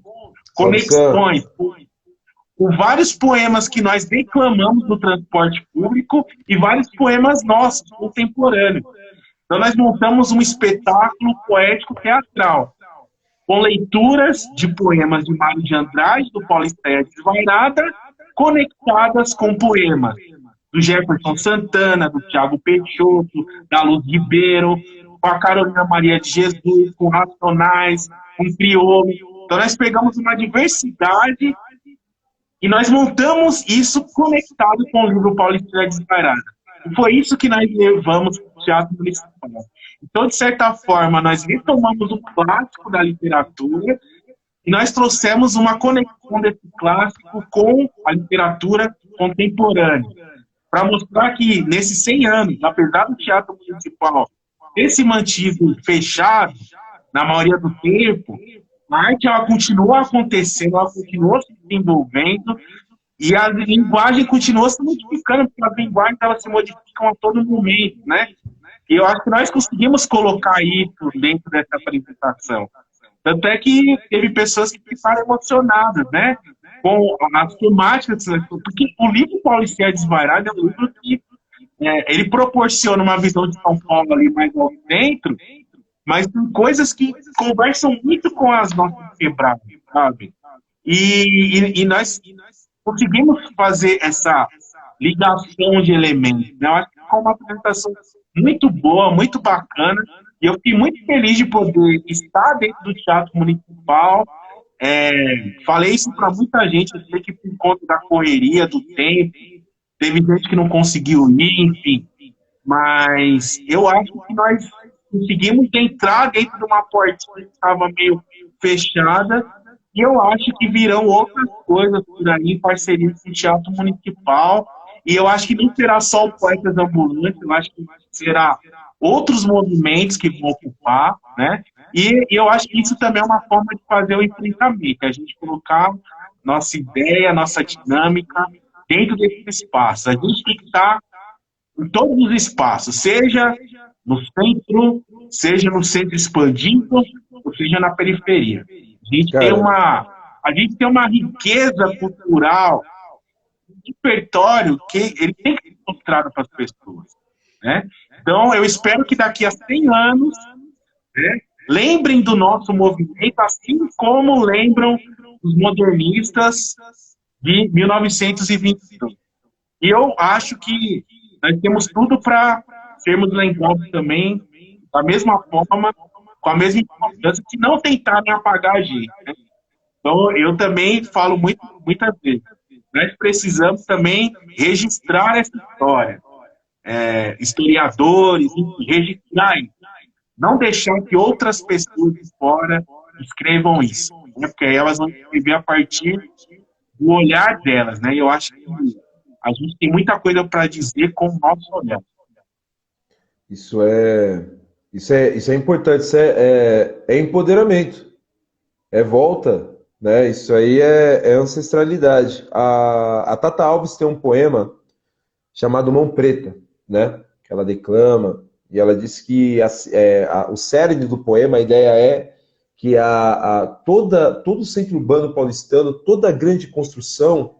Só precisa. conexões, com vários poemas que nós declamamos no transporte público e vários poemas nossos, contemporâneos. Então nós montamos um espetáculo poético teatral, com leituras de poemas de Mário de Andrade, do Paulistéia Desvairada, conectadas com poemas do Jefferson Santana, do Tiago Peixoto, da Luz Ribeiro, com a Carolina Maria de Jesus, com Racionais, com Crioulo. Então nós pegamos uma diversidade e nós montamos isso conectado com o livro Paulistéia Desvairada. E foi isso que nós levamos para o Teatro Municipal. Então, de certa forma, nós retomamos um clássico da literatura e nós trouxemos uma conexão desse clássico com a literatura contemporânea, para mostrar que, nesses 100 anos, apesar do Teatro Municipal ter se mantido fechado, na maioria do tempo, a arte ela continua acontecendo, ela continua se desenvolvendo, e a linguagem continua se modificando, porque as linguagens elas se modificam a todo momento, né? E eu acho que nós conseguimos colocar isso dentro dessa apresentação. Tanto é que teve pessoas que ficaram emocionadas, né? com as temáticas, porque o livro Paulo Esther Desvairado é um livro que ele proporciona uma visão de São Paulo ali mais ao centro, mas tem coisas que conversam muito com as nossas quebradas, sabe? E nós conseguimos fazer essa ligação de elementos, né? Eu acho que ficou uma apresentação muito boa, muito bacana, e eu fiquei muito feliz de poder estar dentro do Teatro Municipal. Falei isso para muita gente, eu sei que por conta da correria, do tempo, teve gente que não conseguiu ir, enfim, mas eu acho que nós conseguimos entrar dentro de uma portinha que estava meio fechada, e eu acho que virão outras coisas por aí, em parceria com o Teatro Municipal, e eu acho que não será só o Poetas Ambulantes, eu acho que será outros movimentos que vão ocupar, né? E eu acho que isso também é uma forma de fazer o enfrentamento, a gente colocar nossa ideia, nossa dinâmica dentro desse espaço. A gente tem que estar em todos os espaços, seja seja no centro expandido, ou seja na periferia. A gente tem uma riqueza cultural, um repertório que ele tem que ser mostrado para as pessoas, né? Então, eu espero que daqui a 100 anos, né, lembrem do nosso movimento, assim como lembram os modernistas de 1922. E eu acho que nós temos tudo para sermos lembrados também da mesma forma, com a mesma importância, que não tentarem apagar a gente, né? Então, eu também falo muitas vezes, nós precisamos também registrar essa história. Historiadores, registrar isso. Não deixar que outras pessoas de fora escrevam isso, né? Porque aí elas vão escrever a partir do olhar delas, né? E eu acho que a gente tem muita coisa para dizer com o nosso olhar. Isso é importante, é empoderamento, é volta, né? Isso aí é ancestralidade. A Tata Alves tem um poema chamado Mão Preta, né? Que ela declama, e ela diz que o cerne do poema, a ideia é que todo o centro urbano paulistano, toda a grande construção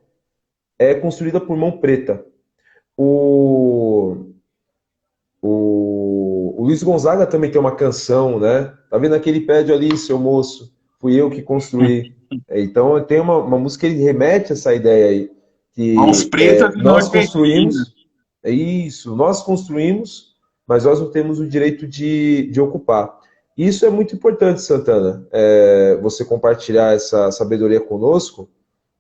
é construída por mão preta. O Luiz Gonzaga também tem uma canção, né? Tá vendo aquele prédio ali, seu moço? Fui eu que construí. Então tem uma música que remete a essa ideia aí. Que Mãos pretas e nós construímos. É isso, nós construímos, mas nós não temos o direito de ocupar. Isso é muito importante, Santana, você compartilhar essa sabedoria conosco.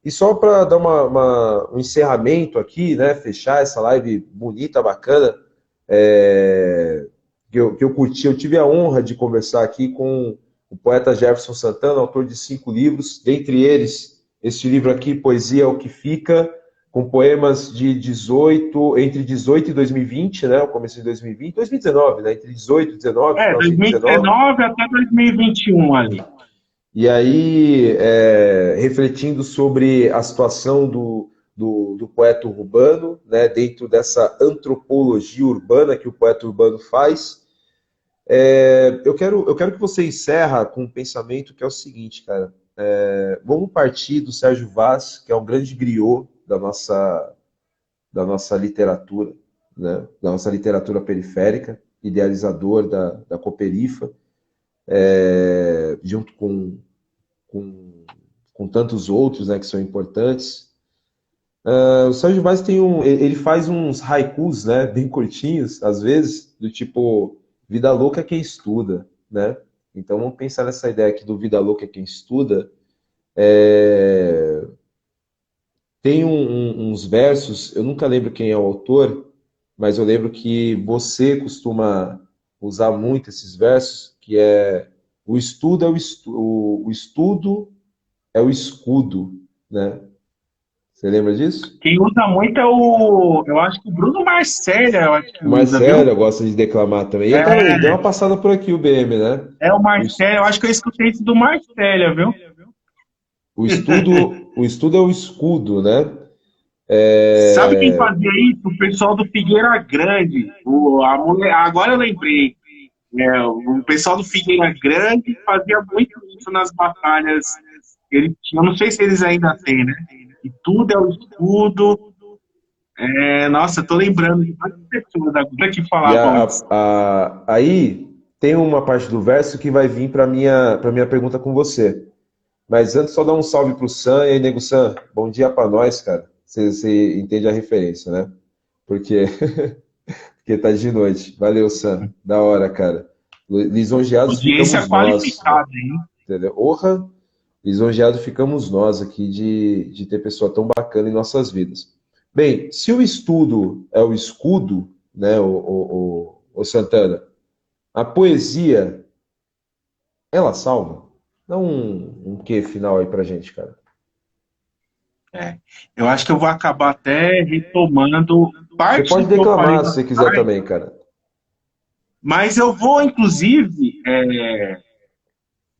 E só para dar um encerramento aqui, né, fechar essa live bonita, bacana, que eu curti, eu tive a honra de conversar aqui com o poeta Jefferson Santana, autor de 5 livros, dentre eles, este livro aqui, Poesia é o que Fica, com poemas entre 18 e 2020, né, o começo de 2020, 2019, né, entre 18 e 19. 2019 até 2021 ali. E aí, refletindo sobre a situação do poeta urbano, né, dentro dessa antropologia urbana que o poeta urbano faz, eu quero que você encerra com um pensamento que é o seguinte, cara. Vamos partir do Sérgio Vaz, que é um grande griot da nossa literatura, né, da nossa literatura periférica, idealizador da Cooperifa, junto com tantos outros, né, que são importantes. O Sérgio Vaz ele faz uns haikus, né, bem curtinhos, às vezes, do tipo, vida louca é quem estuda, né? Então vamos pensar nessa ideia aqui do vida louca é quem estuda. Tem uns versos, eu nunca lembro quem é o autor, mas eu lembro que você costuma usar muito esses versos, que é o estudo é o escudo, né? Você lembra disso? Quem usa muito eu acho que o Bruno Marcélia, eu acho que o Marcélia gosta de declamar também. Ele deu uma passada por aqui, o BM, né? O Marcélia, eu acho que eu escutei isso do Marcélia, viu? O estudo é o escudo, né? Sabe quem fazia isso? O pessoal do Figueira Grande. Agora eu lembrei. O pessoal do Figueira Grande fazia muito isso nas batalhas eles tinham, não sei se eles ainda têm, né? E tudo é o escudo. Nossa, eu tô lembrando de várias pessoas agora que E falavam isso. aí tem uma parte do verso que vai vir para minha pergunta com você. Mas antes, só dar um salve pro Sam. E aí, nego Sam, bom dia para nós, cara. Você entende a referência, né? Porque, porque tá de noite. Valeu, Sam. Da hora, cara. Lisonjeados Audiência ficamos nós, qualificada, hein? entendeu? Orra, lisonjeados ficamos nós aqui de ter pessoa tão bacana em nossas vidas. Bem, se o estudo é o escudo, né, o Santana, a poesia, ela salva? Dá um quê final aí pra gente, cara. Eu acho que eu vou acabar até retomando Você parte pode do que eu falei declamar lá se você quiser atrás, também, cara. mas eu vou, inclusive,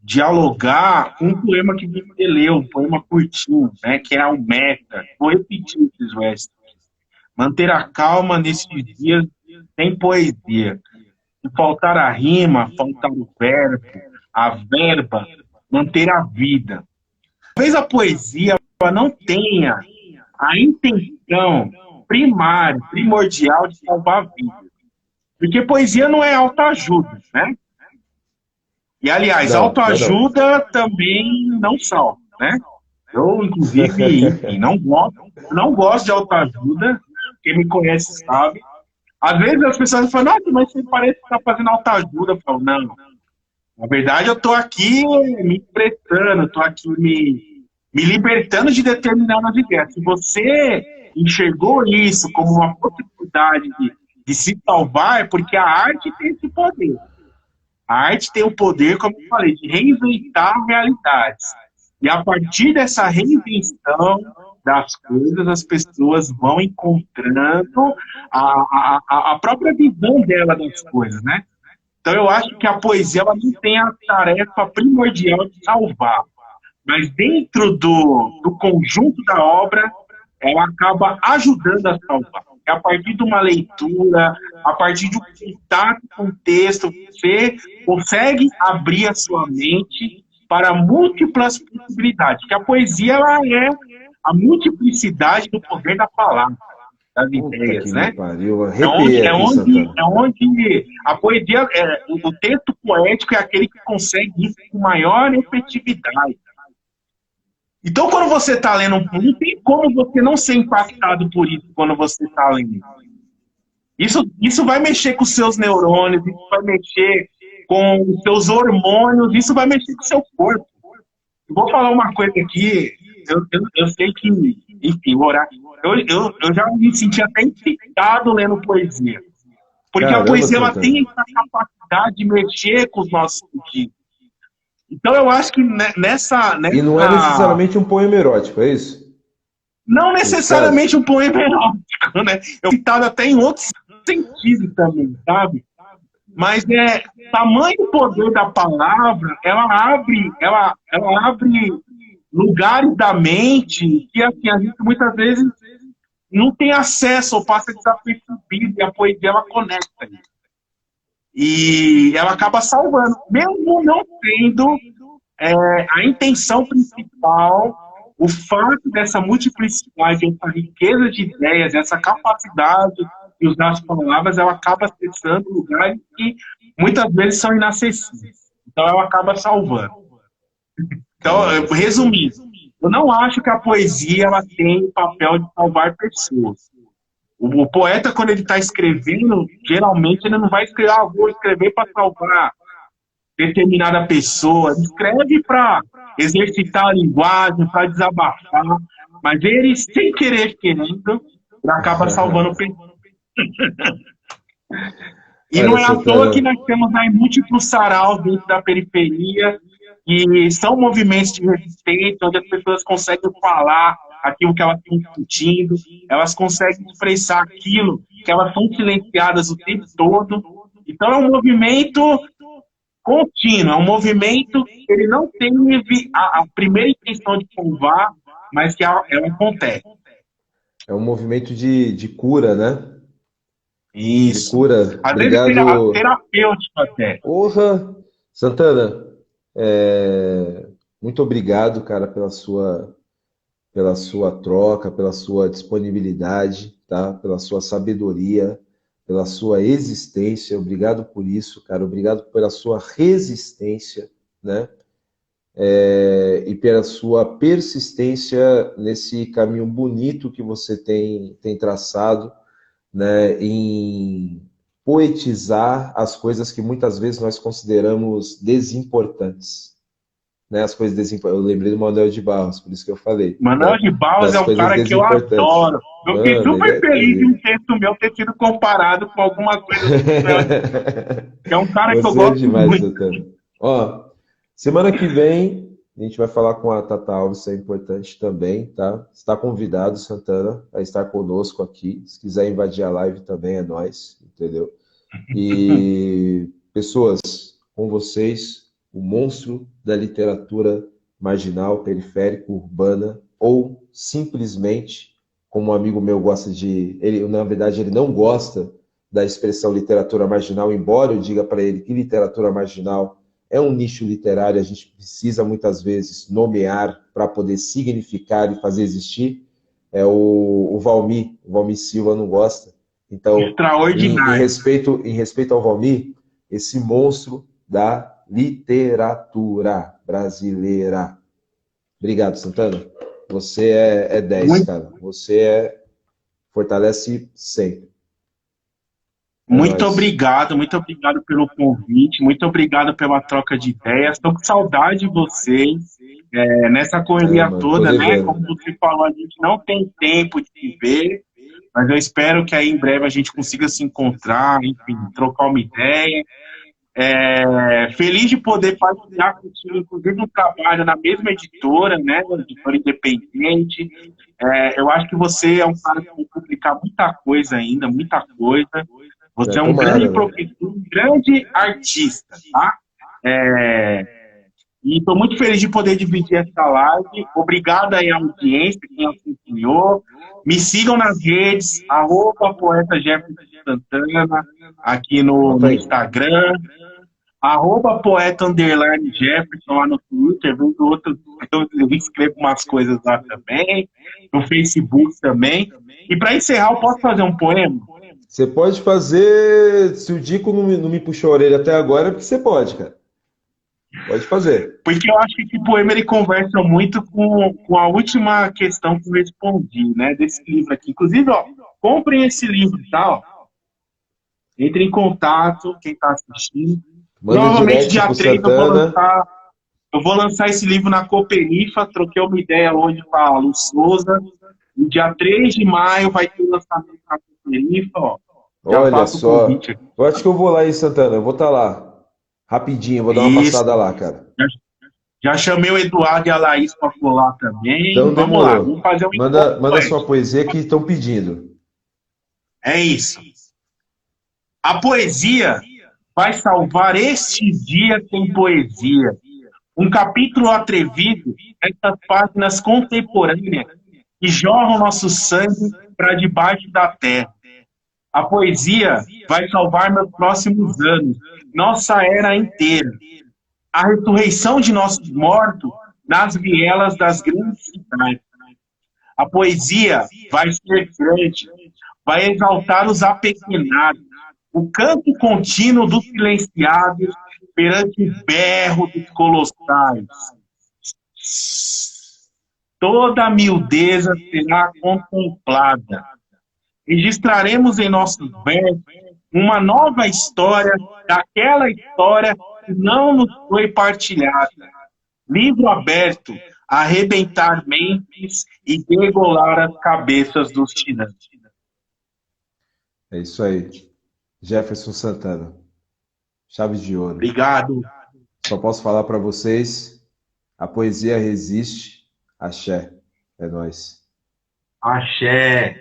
dialogar com um poema que você leu, um poema curtinho, né, que é o Meta. Vou repetir esses versos. Manter a calma nesses dias sem poesia. Se faltar a rima, faltar o verbo, a verba, manter a vida. Talvez a poesia ela não tenha a intenção primária, primordial de salvar vidas. Porque poesia não é autoajuda, né? E, aliás, Não, não. autoajuda também não salva, né? Eu, inclusive, enfim, não gosto de autoajuda. Quem me conhece sabe. Às vezes as pessoas falam, nossa, mas você parece que está fazendo autoajuda. Eu falo, não. Na verdade, eu estou aqui me expressando, estou aqui me libertando de determinadas ideias. Se você enxergou isso como uma possibilidade de se salvar, é porque a arte tem esse poder. A arte tem o poder, como eu falei, de reinventar realidades. E a partir dessa reinvenção das coisas, as pessoas vão encontrando a própria visão dela das coisas, né? Então eu acho que a poesia ela não tem a tarefa primordial de salvar, mas dentro do conjunto da obra, ela acaba ajudando a salvar. É a partir de uma leitura, a partir de um contato com o texto, você consegue abrir a sua mente para múltiplas possibilidades. Que a poesia ela é a multiplicidade do poder da palavra, das Puta ideias, que me né? pariu. É onde, Arrepiei é aqui, onde, Santana. é onde a poesia, o texto poético é aquele que consegue isso com maior efetividade. Então, quando você está lendo não tem como você não ser impactado por isso quando você está lendo. Isso vai mexer com os seus neurônios, isso vai mexer com os seus hormônios, isso vai mexer com o seu corpo. Eu vou falar uma coisa aqui, eu sei que, enfim, eu já me senti até excitado lendo poesia. Porque a Caramba, poesia ela Santana. tem essa capacidade de mexer com os nossos sentidos. Então eu acho que E não é necessariamente um poema erótico, é isso? não Nesse caso? necessariamente um poema erótico, né? Eu citado até em outros sentidos também, sabe? Mas tamanho poder da palavra, ela abre lugares da mente que assim, a gente muitas vezes não tem acesso ou passa desapercebido, e a poesia ela conecta isso. E ela acaba salvando, mesmo não sendo a intenção principal, o fato dessa multiplicidade, essa riqueza de ideias, essa capacidade de usar as palavras, ela acaba acessando lugares que muitas vezes são inacessíveis. Então, ela acaba salvando. Então, Caramba, Santana. resumindo, eu não acho que a poesia ela tem o papel de salvar pessoas. O poeta, quando ele está escrevendo, geralmente ele não vai escrever, vou escrever para salvar determinada pessoa, escreve para exercitar a linguagem, para desabafar, mas ele, sem querer querendo, ele acaba salvando pessoas. E não Olha, é à toa que Santana. nós temos aí múltiplos saraus dentro da periferia, e são movimentos de resistência, onde as pessoas conseguem falar aquilo que elas estão sentindo, elas conseguem expressar aquilo que elas são silenciadas o tempo todo. Então é um movimento contínuo, é um movimento que ele não teve a primeira intenção de salvar, mas que ela acontece. É um movimento de cura, né? De Isso. cura. Às vezes Obrigado. terapêutico até. Porra. Santana, é, Muito obrigado, cara, pela sua troca, pela sua disponibilidade, tá? Pela sua sabedoria, pela sua existência. Obrigado por isso, cara. Obrigado pela sua resistência, né? E pela sua persistência nesse caminho bonito que você tem traçado, né? Em poetizar as coisas que muitas vezes nós consideramos desimportantes, né? As coisas desimportantes. Eu lembrei do Manuel de Barros, por isso que eu falei, Manuel né? de Barros é Das um coisas cara que eu desimportantes. adoro. Eu fiquei Mano, ele super é feliz de um terrível. texto meu ter sido comparado com alguma coisa do Manuel de Barros, que é um cara que eu Você é gosto demais, muito. Santana. Ó, semana que vem a gente vai falar com a Tata Alves, isso é importante também, tá? Está convidado, Santana, a estar conosco aqui. Se quiser invadir a live também é nós, entendeu? E pessoas, com vocês, o monstro da literatura marginal, periférica, urbana, ou simplesmente, como um amigo meu gosta de, ele, na verdade, ele não gosta da expressão literatura marginal, embora eu diga para ele que literatura marginal é um nicho literário, a gente precisa muitas vezes nomear para poder significar e fazer existir. É o Valmir, o Valmir Silva não gosta. Então, Extraordinário. em respeito ao Valmir, esse monstro da literatura brasileira. Obrigado, Santana. Você é 10, Muito, cara. Fortalece sempre. É nóis. muito obrigado pelo convite, muito obrigado pela troca de ideias. Estou com saudade de vocês. Nessa É, correria mano, tô toda, né? Como devendo. você falou, a gente não tem tempo de se ver, mas eu espero que aí em breve a gente consiga se encontrar, enfim, trocar uma ideia. Feliz de poder partilhar contigo, inclusive, um trabalho na mesma editora, né? Editora independente. Eu acho que você é um cara que vai publicar muita coisa ainda, muita coisa. É, Você é um grande tomara, né? professor, um grande artista, tá? É, e estou muito feliz de poder dividir essa live. Obrigado aí à audiência, quem acompanhou. Me sigam nas redes, @poeta Jefferson Santana, aqui Anota no aí. Instagram, @poeta underline Jefferson lá no Twitter, vendo outros, eu escrevo umas coisas lá também, no Facebook também. E para encerrar, eu posso fazer um poema? Você pode fazer. Se o Dico não me puxou a orelha até agora, é porque você pode, cara. Pode fazer. Porque eu acho que esse poema ele conversa muito com a última questão que eu respondi, né, desse livro aqui. Inclusive, ó, comprem esse livro, tá? Ó. Entre em contato, quem está assistindo. Manda Provavelmente direct dia pro 3 Santana. eu vou lançar esse livro na Cooperifa, troquei uma ideia hoje com a Lu Souza. No dia 3 de maio vai ter o lançamento na Cooperifa, ó. Já Olha faço o só. convite aqui. Eu acho que eu vou lá em Santana. Eu vou estar lá. Rapidinho, eu vou dar uma Isso. passada lá, cara. Já, já chamei o Eduardo e a Laís para colar também. Então Vamos lá, vamos demorou. fazer um encontro Manda sua poético. poesia que estão pedindo. É isso. A poesia vai salvar este dia sem poesia. Um capítulo atrevido nessas páginas contemporâneas que jorram nosso sangue para debaixo da terra. A poesia vai salvar meus próximos anos, nossa era inteira. A ressurreição de nossos mortos nas vielas das grandes cidades. A poesia vai ser grande, vai exaltar os apequenados, o canto contínuo dos silenciados perante o berro dos colossais. Toda a miudeza será contemplada. Registraremos em nossos versos uma nova história daquela história que não nos foi partilhada. Livro aberto, arrebentar mentes e degolar as cabeças dos tirantes. É isso aí. Jefferson Santana. Chave de ouro. Obrigado. Só posso falar para vocês, a poesia resiste. Axé. É nóis. Axé.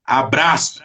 Abraço.